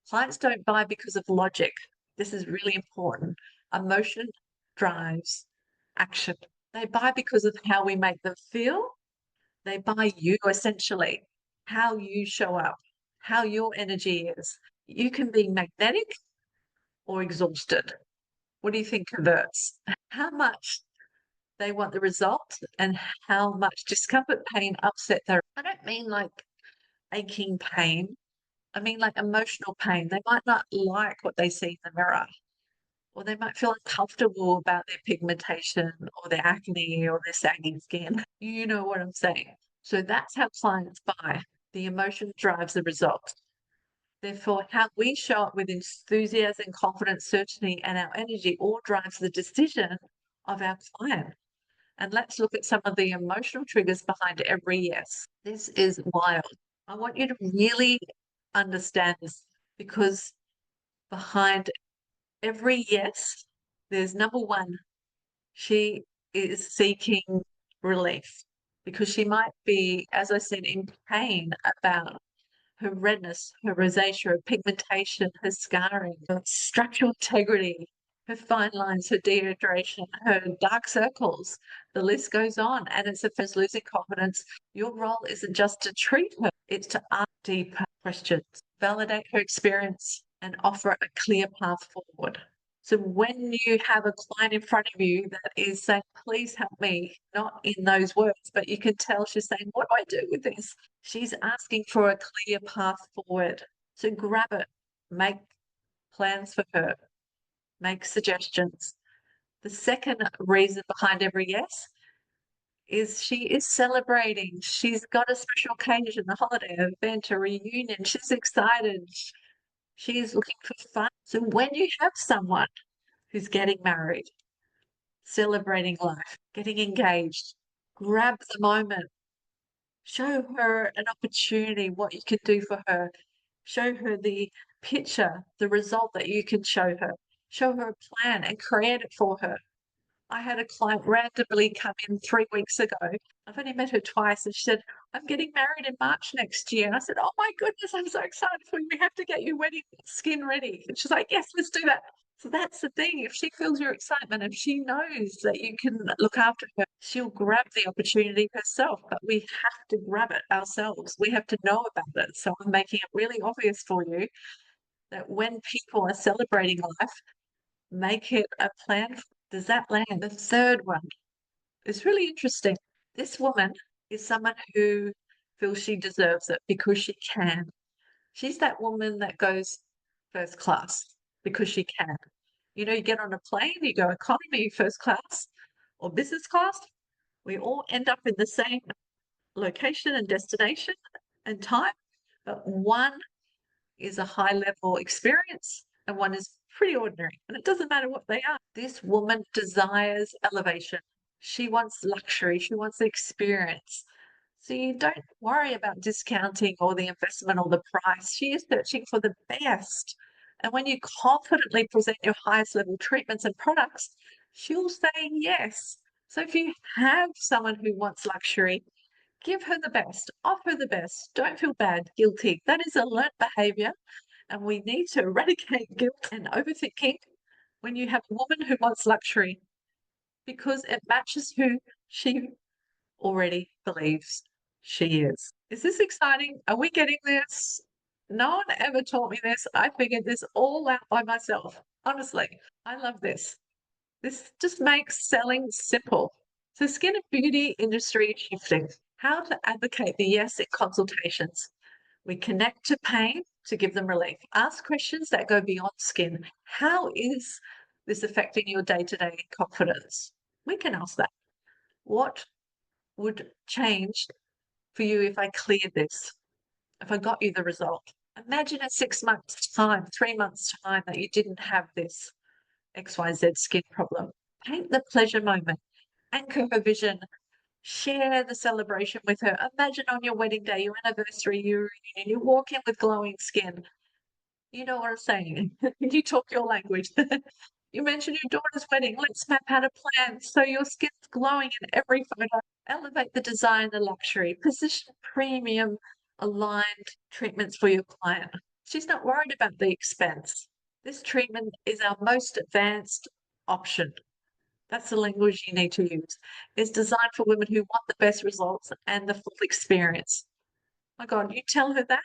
Speaker 1: Clients don't buy because of logic. This is really important. Emotion drives action. They buy because of how we make them feel. They buy you essentially, how you show up, how your energy is. You can be magnetic or exhausted. What do you think converts? How much they want the result and how much discomfort, pain, upset they're. I don't mean like aching pain. I mean, like emotional pain. They might not like what they see in the mirror, or they might feel uncomfortable about their pigmentation or their acne or their sagging skin. You know what I'm saying? So that's how clients buy. The emotion drives the result. Therefore, how we show up with enthusiasm, confidence, certainty, and our energy all drives the decision of our client. And let's look at some of the emotional triggers behind every yes. This is wild. I want you to really understand this, because behind every yes, there's number one, she is seeking relief, because she might be, as I said, in pain about her redness, her rosacea, her pigmentation, her scarring, her structural integrity, her fine lines, her dehydration, her dark circles. The list goes on. And it's if she's losing confidence, your role isn't just to treat her, it's to ask deeper questions, validate her experience, and offer a clear path forward. So when you have a client in front of you that is saying, please help me, not in those words, but you can tell she's saying, what do I do with this? She's asking for a clear path forward. So grab it, make plans for her, make suggestions. The second reason behind every yes is she is celebrating. She's got a special occasion, a holiday, an event, a reunion. She's excited. She is looking for fun. So when you have someone who's getting married, celebrating life, getting engaged, grab the moment. Show her an opportunity, what you can do for her. Show her the picture, the result that you can show her. Show her a plan and create it for her. I had a client randomly come in 3 weeks ago. I've only met her twice, and she said, I'm getting married in March next year. And I said, oh my goodness, I'm so excited for you. We have to get your wedding skin ready. And she's like, yes, let's do that. So that's the thing. If she feels your excitement, if she knows that you can look after her, she'll grab the opportunity herself. But we have to grab it ourselves. We have to know about it. So I'm making it really obvious for you that when people are celebrating life, make it a plan. Does that land? The third one is really interesting. This woman is someone who feels she deserves it because she can. She's that woman that goes first class because she can. You know, you get on a plane, you go economy, first class, or business class. We all end up in the same location and destination and time, but one is a high level experience and one is pretty ordinary. And it doesn't matter what they are. This woman desires elevation. She wants luxury. She wants experience. So you don't worry about discounting or the investment or the price. She is searching for the best. And when you confidently present your highest level treatments and products, she'll say yes. So if you have someone who wants luxury, give her the best, offer the best. Don't feel bad, guilty. That is a learnt behavior, and we need to eradicate guilt and overthinking when you have a woman who wants luxury, because it matches who she already believes she is. Is this exciting? Are we getting this? No one ever taught me this. I figured this all out by myself. Honestly, I love this. This just makes selling simple. So skin and beauty industry shifting. How to advocate the yes in consultations. We connect to pain to give them relief. Ask questions that go beyond skin. How is this affecting your day-to-day confidence? We can ask that. What would change for you if I cleared this? If I got you the result? Imagine in 6 months' time, 3 months' time, that you didn't have this XYZ skin problem. Paint the pleasure moment. Anchor her vision. Share the celebration with her. Imagine on your wedding day, your anniversary, your reunion, you walk in with glowing skin. You know what I'm saying. You talk your language. You mention your daughter's wedding. Let's map out a plan so your skin's glowing in every photo. Elevate the design, the luxury. Position premium aligned treatments for your client. She's not worried about the expense. This treatment is our most advanced option. That's the language you need to use. It's designed for women who want the best results and the full experience. My God, you tell her that,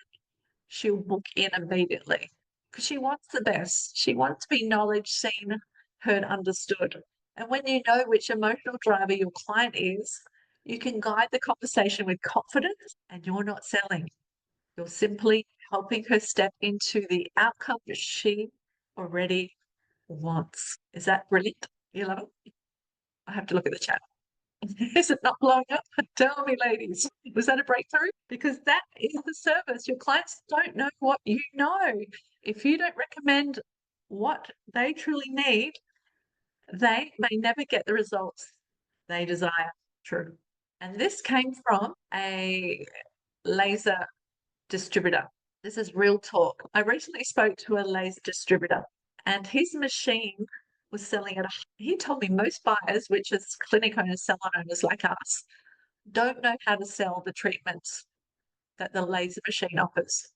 Speaker 1: she'll book in immediately because she wants the best. She wants to be acknowledged, seen, heard, understood. And when you know which emotional driver your client is, you can guide the conversation with confidence, and you're not selling. You're simply helping her step into the outcome that she already wants. Is that brilliant? You love it? I have to look at the chat. Is it not blowing up? Tell me, ladies, was that a breakthrough? Because that is the service. Your clients don't know what you know. If you don't recommend what they truly need, they may never get the results they desire. True. And this came from a laser distributor. This is real talk. I recently spoke to a laser distributor, and his machine was selling at he told me most buyers, which is clinic owners, salon owners like us, don't know how to sell the treatments that the laser machine offers.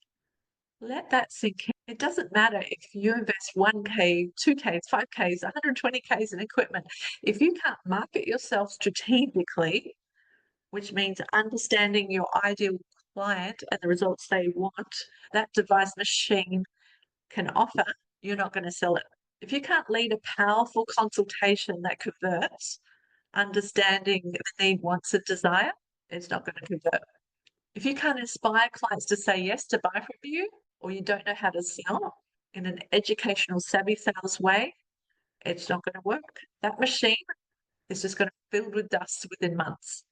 Speaker 1: Let that sink in. It doesn't matter if you invest 1K, 2Ks, 5Ks, 120Ks in equipment. If you can't market yourself strategically, which means understanding your ideal client and the results they want, that device machine can offer, you're not going to sell it. If you can't lead a powerful consultation that converts, understanding the need, wants, and desire, it's not going to convert. If you can't inspire clients to say yes to buy from you, or you don't know how to sell in an educational, savvy sales way, it's not going to work. That machine is just going to fill with dust within months.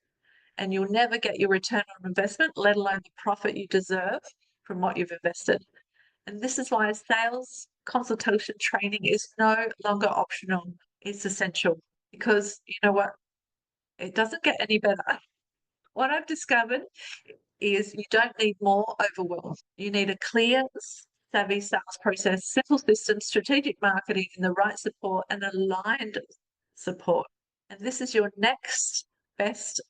Speaker 1: And you'll never get your return on investment, let alone the profit you deserve from what you've invested. And this is why sales consultation training is no longer optional. It's essential because you know what? It doesn't get any better. What I've discovered is you don't need more overwhelm. You need a clear, savvy sales process, simple systems, strategic marketing, and the right support and aligned support. And this is your next best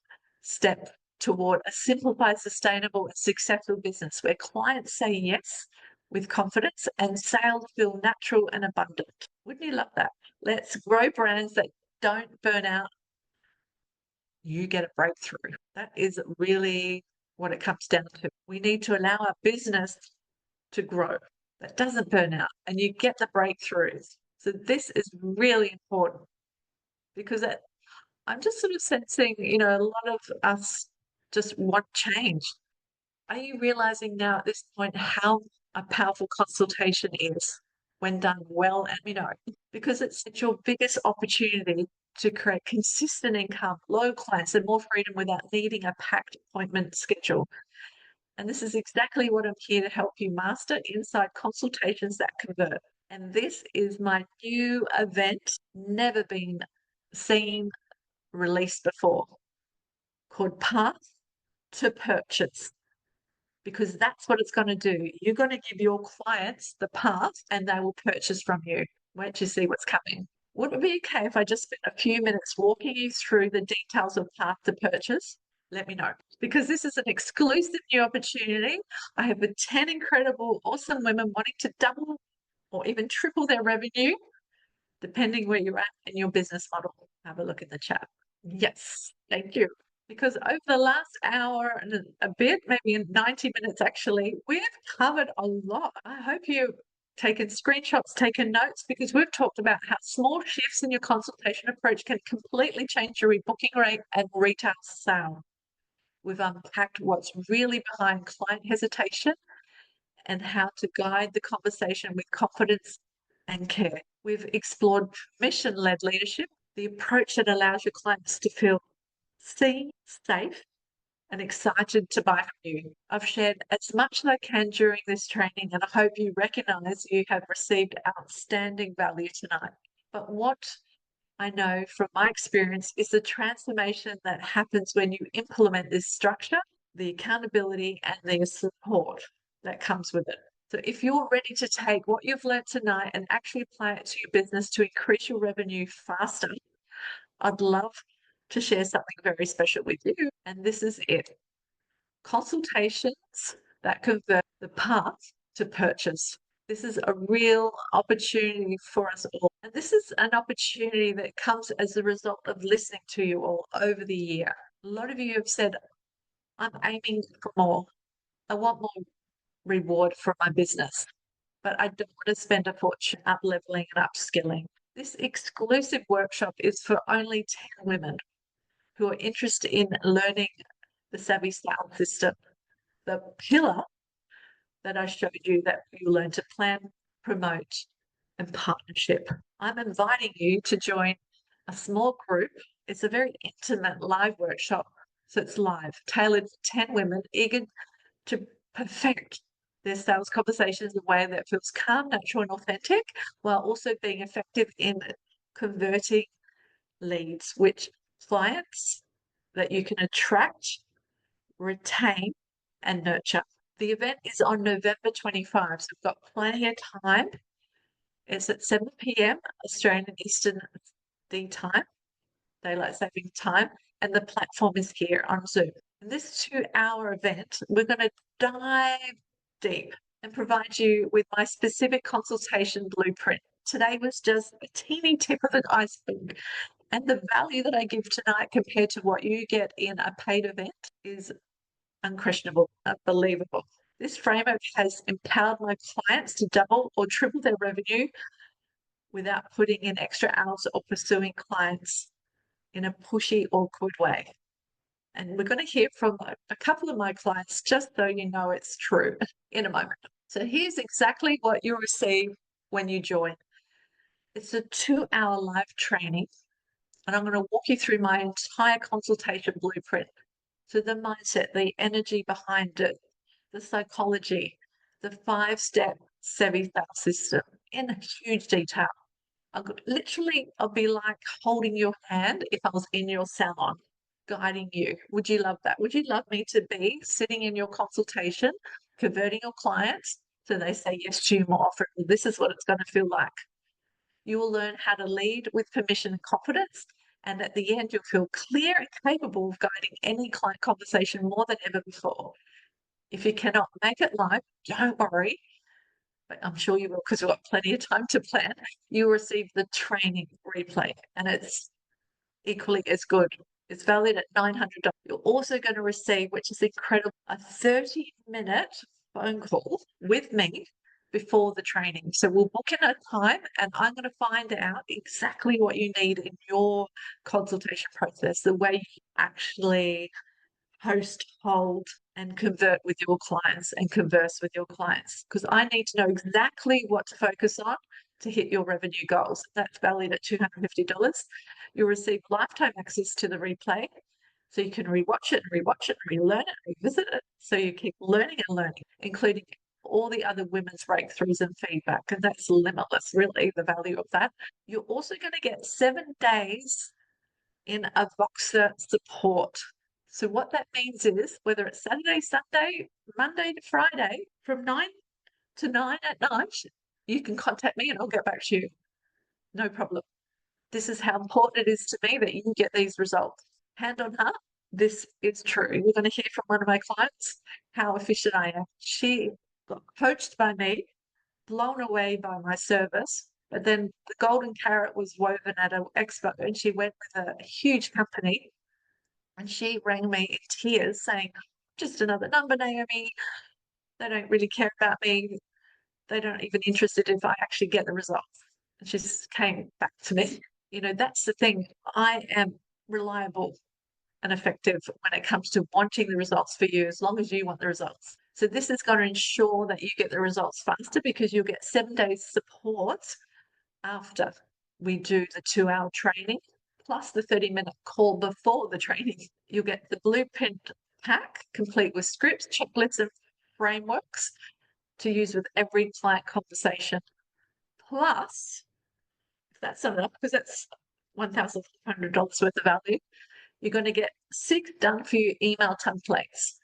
Speaker 1: step toward a simplified, sustainable, and successful business where clients say yes with confidence and sales feel natural and abundant. Wouldn't you love that? Let's grow brands that don't burn out. You get a breakthrough. That is really what it comes down to. We need to allow our business to grow that doesn't burn out, and you get the breakthroughs. So this is really important because I'm just sort of sensing, a lot of us just want change. Are you realizing now at this point how a powerful consultation is when done well? And because it's your biggest opportunity to create consistent income, low clients, and more freedom without needing a packed appointment schedule. And this is exactly what I'm here to help you master inside consultations that convert. And this is my new event, never been seen, released before, called Path to Purchase, because that's what it's going to do. You're going to give your clients the path and they will purchase from you. Wait till you see what's coming. Would it be okay if I just spent a few minutes walking you through the details of Path to Purchase? Let me know, because this is an exclusive new opportunity. I have 10 incredible, awesome women wanting to double or even triple their revenue, depending where you're at in your business model. Have a look in the chat. Yes, thank you. Because over the last hour and a bit, maybe in 90 minutes actually, we've covered a lot. I hope you've taken screenshots, taken notes, because we've talked about how small shifts in your consultation approach can completely change your rebooking rate and retail sale. We've unpacked what's really behind client hesitation and how to guide the conversation with confidence and care. We've explored permission-led leadership, the approach that allows your clients to feel seen, safe, and excited to buy from you. I've shared as much as I can during this training, and I hope you recognize you have received outstanding value tonight. But what I know from my experience is the transformation that happens when you implement this structure, the accountability, and the support that comes with it. So if you're ready to take what you've learned tonight and actually apply it to your business to increase your revenue faster, I'd love to share something very special with you. And this is it. Consultations that convert, the path to purchase. This is a real opportunity for us all. And this is an opportunity that comes as a result of listening to you all over the year. A lot of you have said, I'm aiming for more. I want more reward for my business, but I don't want to spend a fortune up leveling and upskilling. This exclusive workshop is for only 10 women who are interested in learning the Savvy Sales System, the pillar that I showed you that you learn to plan, promote, and partnership. I'm inviting you to join a a small group. It's a very intimate live workshop. So it's live, tailored for 10 women eager to perfect their sales conversations in a way that feels calm, natural, and authentic, while also being effective in converting leads, which clients that you can attract, retain, and nurture. The event is on November 25, so we've got plenty of time. It's at 7 p.m. Australian Eastern Time, daylight saving time, and the platform is here on Zoom. In this 2-hour event, we're going to dive deep and provide you with my specific consultation blueprint. Today was just a teeny tip of the iceberg, and the value that I give tonight compared to what you get in a paid event is unquestionable, unbelievable. This framework has empowered my clients to double or triple their revenue without putting in extra hours or pursuing clients in a pushy, awkward way. And we're going to hear from a couple of my clients, just so you know it's true, in a moment. So here's exactly what you'll receive when you join. It's a 2-hour live training, and I'm going to walk you through my entire consultation blueprint. So the mindset, the energy behind it, the psychology, the 5-step savvy sales system in huge detail. I'll be like holding your hand if I was in your salon, guiding you. Would you love that? Would you love me to be sitting in your consultation, converting your clients so they say yes to you more often? This is what it's going to feel like. You will learn how to lead with permission and confidence. And at the end, you'll feel clear and capable of guiding any client conversation more than ever before. If you cannot make it live, don't worry. But I'm sure you will because we've got plenty of time to plan. You'll receive the training replay, and it's equally as good. It's valued at $900. You're also going to receive, which is incredible, a 30-minute phone call with me before the training. So we'll book in a time, and I'm going to find out exactly what you need in your consultation process, the way you actually host, hold, and convert with your clients and converse with your clients, because I need to know exactly what to focus on to hit your revenue goals. That's valued at $250. You'll receive lifetime access to the replay, so you can rewatch it and relearn it, revisit it, so you keep learning and learning, including all the other women's breakthroughs and feedback, and that's limitless, really, the value of that. You're also going to get 7 days in a Voxer support. So what that means is whether it's Saturday, Sunday, Monday to Friday, from 9 to 9 at night, you can contact me and I'll get back to you. No problem. This is how important it is to me that you get these results. Hand on heart, this is true. We're going to hear from one of my clients how efficient I am. She got coached by me, blown away by my service, but then the golden carrot was woven at an expo, and she went with a huge company, and she rang me in tears saying, just another number, Naomi. They don't really care about me. They don't even interested if I actually get the results. And she just came back to me. That's the thing. I am reliable and effective when it comes to wanting the results for you, as long as you want the results. So this is going to ensure that you get the results faster, because you'll get 7 days support after we do the 2-hour training, plus the 30-minute call before the training. You'll get the blueprint pack complete with scripts, checklists, and frameworks to use with every client conversation. Plus, if that's not enough, because that's $1,500 worth of value, you're going to get 6 done for you email templates.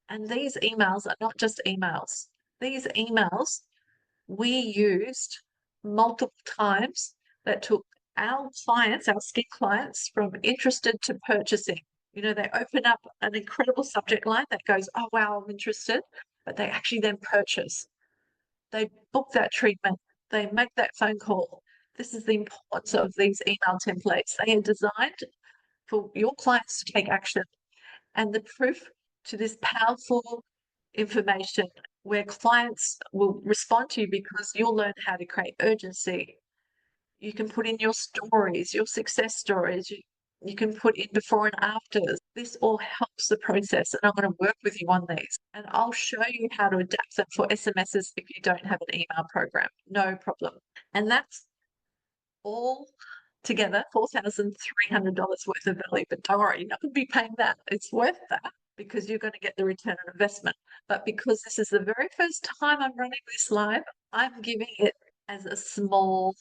Speaker 1: And these emails are not just emails. These emails we used multiple times that took our clients, our skin clients, from interested to purchasing. They open up an incredible subject line that goes, oh, wow, I'm interested, but they actually then purchase. They book that treatment. They make that phone call. This is the importance of these email templates. They are designed for your clients to take action. And the proof to this powerful information, where clients will respond to you because you'll learn how to create urgency. You can put in your stories, your success stories. You can put in before and afters. This all helps the process, and I'm going to work with you on these. And I'll show you how to adapt them for SMSs if you don't have an email program. No problem. And that's all together, $4,300 worth of value. But don't worry, you're not going to be paying that. It's worth that because you're going to get the return on investment. But because this is the very first time I'm running this live, I'm giving it as a small,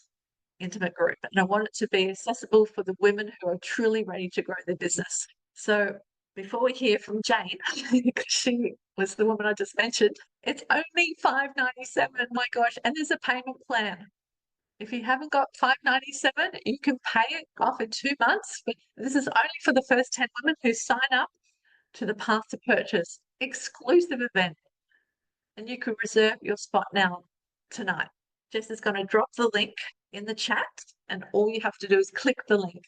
Speaker 1: intimate group. And I want it to be accessible for the women who are truly ready to grow their business. So before we hear from Jane, because she was the woman I just mentioned, it's only $597. My gosh. And there's a payment plan. If you haven't got $597, you can pay it off in 2 months. But this is only for the first 10 women who sign up to the Path to Purchase exclusive event. And you can reserve your spot now tonight. Jess is going to drop the link in the chat, and all you have to do is click the link,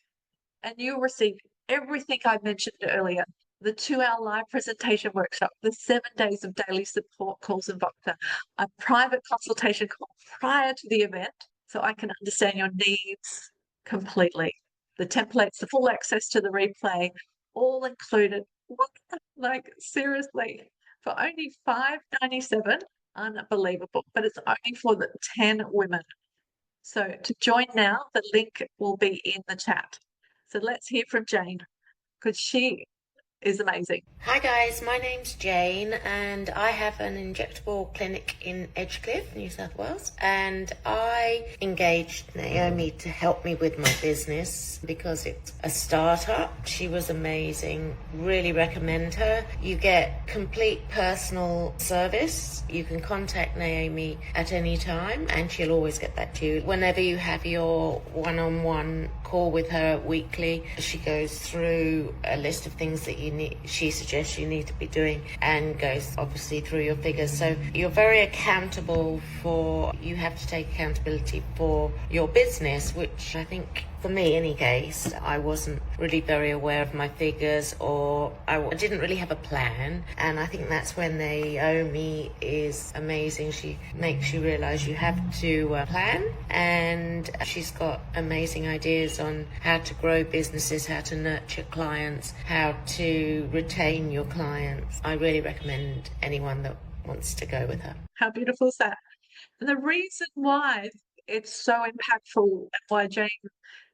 Speaker 1: and you'll receive everything I mentioned earlier. The 2-hour live presentation workshop, the 7 days of daily support calls and Voxer, a private consultation call prior to the event so I can understand your needs completely. The templates, the full access to the replay, all included. Like, seriously, for only $597, unbelievable. But it's only for the 10 women. So to join now, the link will be in the chat. So let's hear from Jane, because she is amazing.
Speaker 2: Hi guys, my name's Jane and I have an injectable clinic in Edgecliff, New South Wales, and I engaged Naomi to help me with my business because it's a startup. She was amazing, really recommend her. You get complete personal service. You can contact Naomi at any time and she'll always get back to you. Whenever you have your one-on-one call with her weekly, she goes through a list of things that she suggests you need to be doing and goes obviously through your figures. So you're very accountable you have to take accountability for your business, which I think for me, in any case, I wasn't really very aware of my figures, or I didn't really have a plan. And I think that's when Naomi is amazing. She makes you realize you have to plan, and she's got amazing ideas on how to grow businesses, how to nurture clients, how to retain your clients. I really recommend anyone that wants to go with her.
Speaker 1: How beautiful is that? And the reason why it's so impactful and why Jane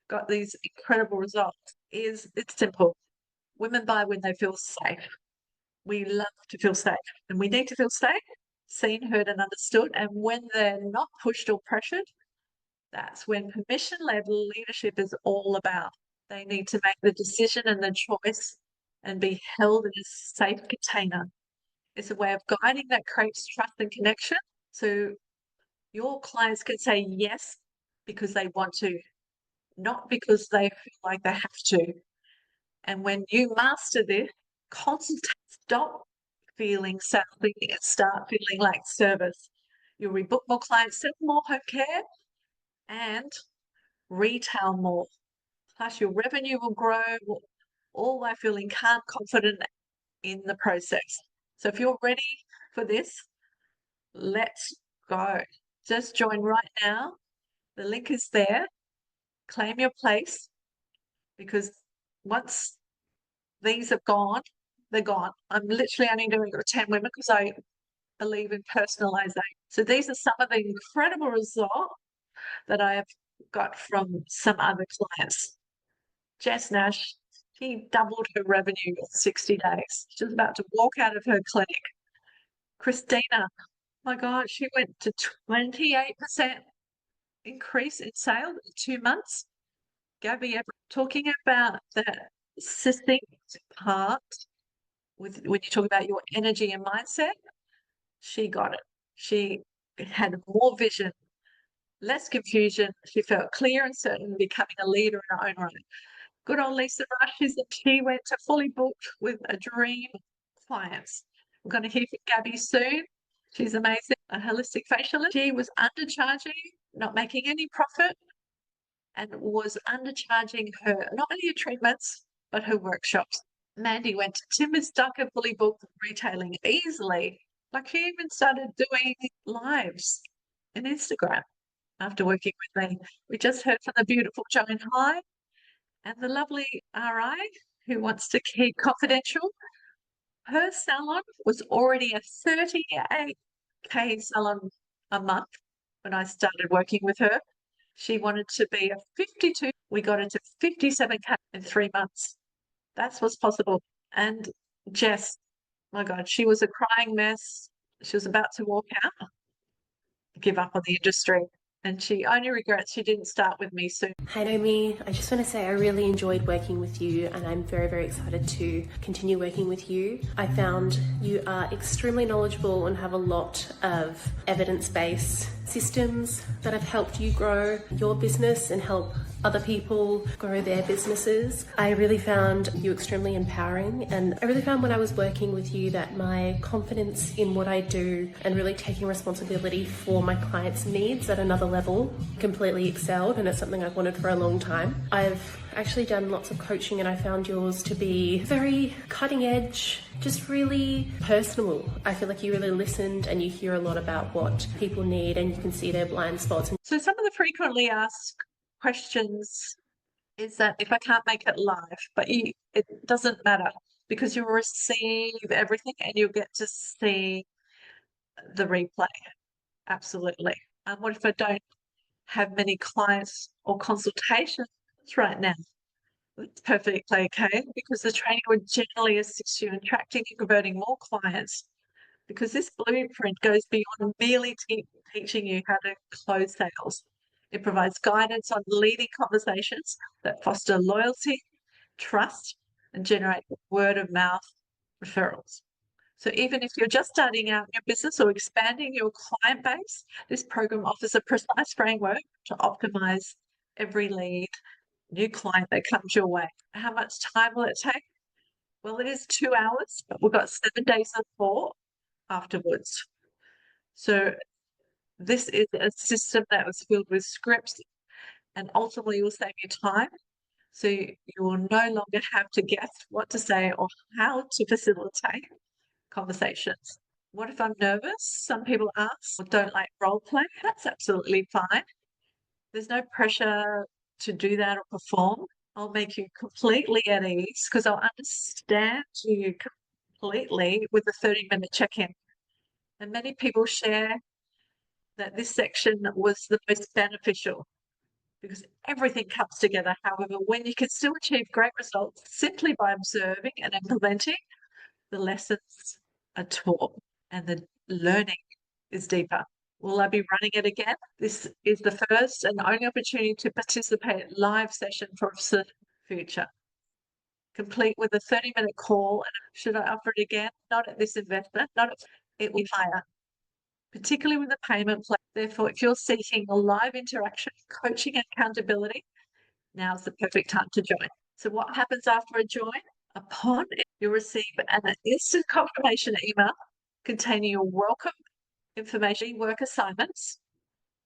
Speaker 1: got these incredible results is it's simple. Women buy when they feel safe. We love to feel safe, and we need to feel safe, seen, heard, and understood. And when they're not pushed or pressured, that's when permission-led leadership is all about. They need to make the decision and the choice and be held in a safe container. It's a way of guiding that creates trust and connection. So your clients can say yes because they want to, not because they feel like they have to. And when you master this, consultations stop feeling salary and start feeling like service. You'll rebook more clients, sell more home care, and retail more. Plus, your revenue will grow, all while feeling calm, confident in the process. So if you're ready for this, let's go. Just join right now. The link is there. Claim your place, because once these are gone, they're gone. I'm literally only doing it for 10 women because I believe in personalization. So these are some of the incredible results that I have got from some other clients. Jess Nash, she doubled her revenue in 60 days. She's about to walk out of her clinic. Christina, my God, she went to 28% increase in sales in 2 months. Gabby, talking about that succinct part with when you talk about your energy and mindset, she got it. She had more vision, less confusion. She felt clear and certain, becoming a leader in her own right. Good old Lisa Rush, she went to fully booked with a dream clients. We're going to hear from Gabby soon. She's amazing, a holistic facialist. She was undercharging, not making any profit, and was undercharging her, not only her treatments, but her workshops. Mandy went to Timbers Duck and fully booked retailing easily. Like, she even started doing lives in Instagram after working with me. We just heard from the beautiful Joan High and the lovely RI who wants to keep confidential. Her salon was already a 38K salon a month when I started working with her. She wanted to be a 52. We got her to 57K in 3 months. That's what's possible. And Jess, my God, she was a crying mess. She was about to walk out, give up on the industry. And she only regrets she didn't start with me soon.
Speaker 3: Hi Naomi, I just want to say I really enjoyed working with you and I'm very, very excited to continue working with you. I found you are extremely knowledgeable and have a lot of evidence-based systems that have helped you grow your business and help other people grow their businesses. I really found you extremely empowering, and I really found when I was working with you that my confidence in what I do and really taking responsibility for my clients' needs at another level completely excelled, and it's something I've wanted for a long time. I've actually done lots of coaching and I found yours to be very cutting edge, just really personal. I feel like you really listened and you hear a lot about what people need and you can see their blind spots.
Speaker 1: So some of the frequently asked questions is that if I can't make it live, but it doesn't matter because you'll receive everything and you'll get to see the replay. Absolutely. And what if I don't have many clients or consultations right now? It's perfectly okay because the training would generally assist you in attracting and converting more clients, because this blueprint goes beyond merely teaching you how to close sales. It provides guidance on leading conversations that foster loyalty, trust, and generate word of mouth referrals. So even if you're just starting out in your business or expanding your client base, this program offers a precise framework to optimize every lead, new client that comes your way. How much time will it take? Well, it is 2 hours, but we've got 7 days of support afterwards. So this is a system that was filled with scripts and ultimately will save you time. So you will no longer have to guess what to say or how to facilitate conversations. What if I'm nervous? Some people ask or don't like role play. That's absolutely fine. There's no pressure to do that or perform. I'll make you completely at ease because I'll understand you completely with a 30-minute check-in. And many people share that this section was the most beneficial because everything comes together. However, when you can still achieve great results simply by observing and implementing, the lessons are taught and the learning is deeper. Will I be running it again? This is the first and only opportunity to participate live session for the future. Complete with a 30-minute call. And should I offer it again? Not at this investment, not at, it will be higher, particularly with the payment plan. Therefore, if you're seeking a live interaction, coaching, and accountability, now's the perfect time to join. So what happens after a join? Upon it, you'll receive an instant confirmation email containing your welcome information, work assignments,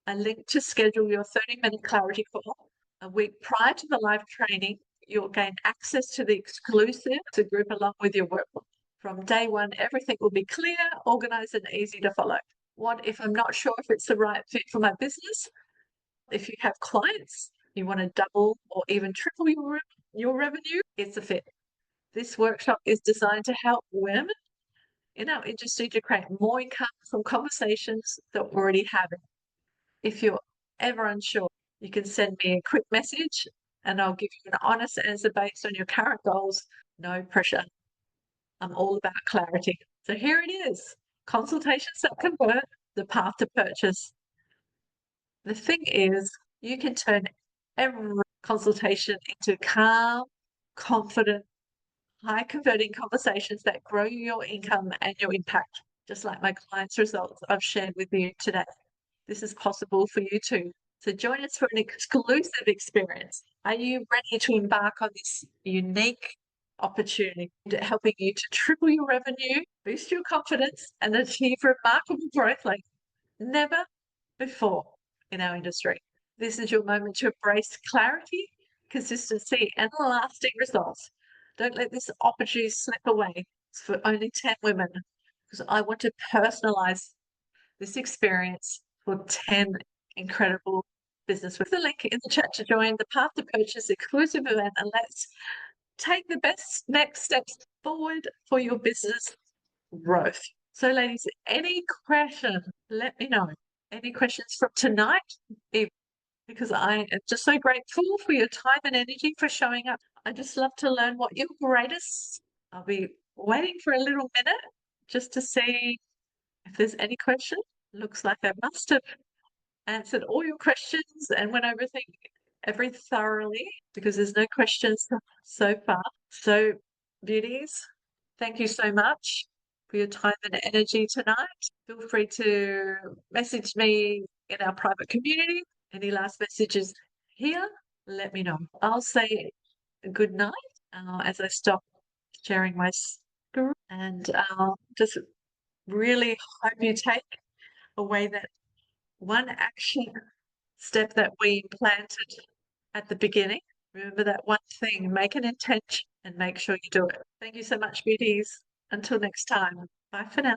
Speaker 1: a link to schedule your 30-minute clarity call. A week prior to the live training, you'll gain access to the exclusive group along with your workbook. From day one, everything will be clear, organized, and easy to follow. What if I'm not sure if it's the right fit for my business? If you have clients, you want to double or even triple your revenue, it's a fit. This workshop is designed to help women in our industry to create more income from conversations that we're already having. If you're ever unsure, you can send me a quick message and I'll give you an honest answer based on your current goals. No pressure. I'm all about clarity. So here it is. Consultations that convert, the path to purchase. The thing is, you can turn every consultation into calm, confident, high converting conversations that grow your income and your impact, just like my clients' results I've shared with you today. This is possible for you too. So join us for an exclusive experience. Are you ready to embark on this unique opportunity helping you to triple your revenue, boost your confidence, and achieve remarkable growth like never before in our industry? This is your moment to embrace clarity, consistency, and lasting results. Don't let this opportunity slip away. It's for only 10 women because I want to personalize this experience for 10 incredible business. With the link in the chat to join the Path to Purchase exclusive event, and let's take the best next steps forward for your business growth. So ladies, any questions, let me know. Any questions from tonight? because I am just so grateful for your time and energy for showing up. I just love to learn what you're greatest. I'll be waiting for a little minute just to see if there's any question. Looks like I must have answered all your questions and went over every thoroughly because there's no questions so far. So, beauties, thank you so much for your time and energy tonight. Feel free to message me in our private community. Any last messages here? Let me know. I'll say good night as I stop sharing my screen, and just really hope you take away that one action step that we planted at the beginning. Remember that one thing, make an intention and make sure you do it. Thank you so much, beauties. Until next time, bye for now.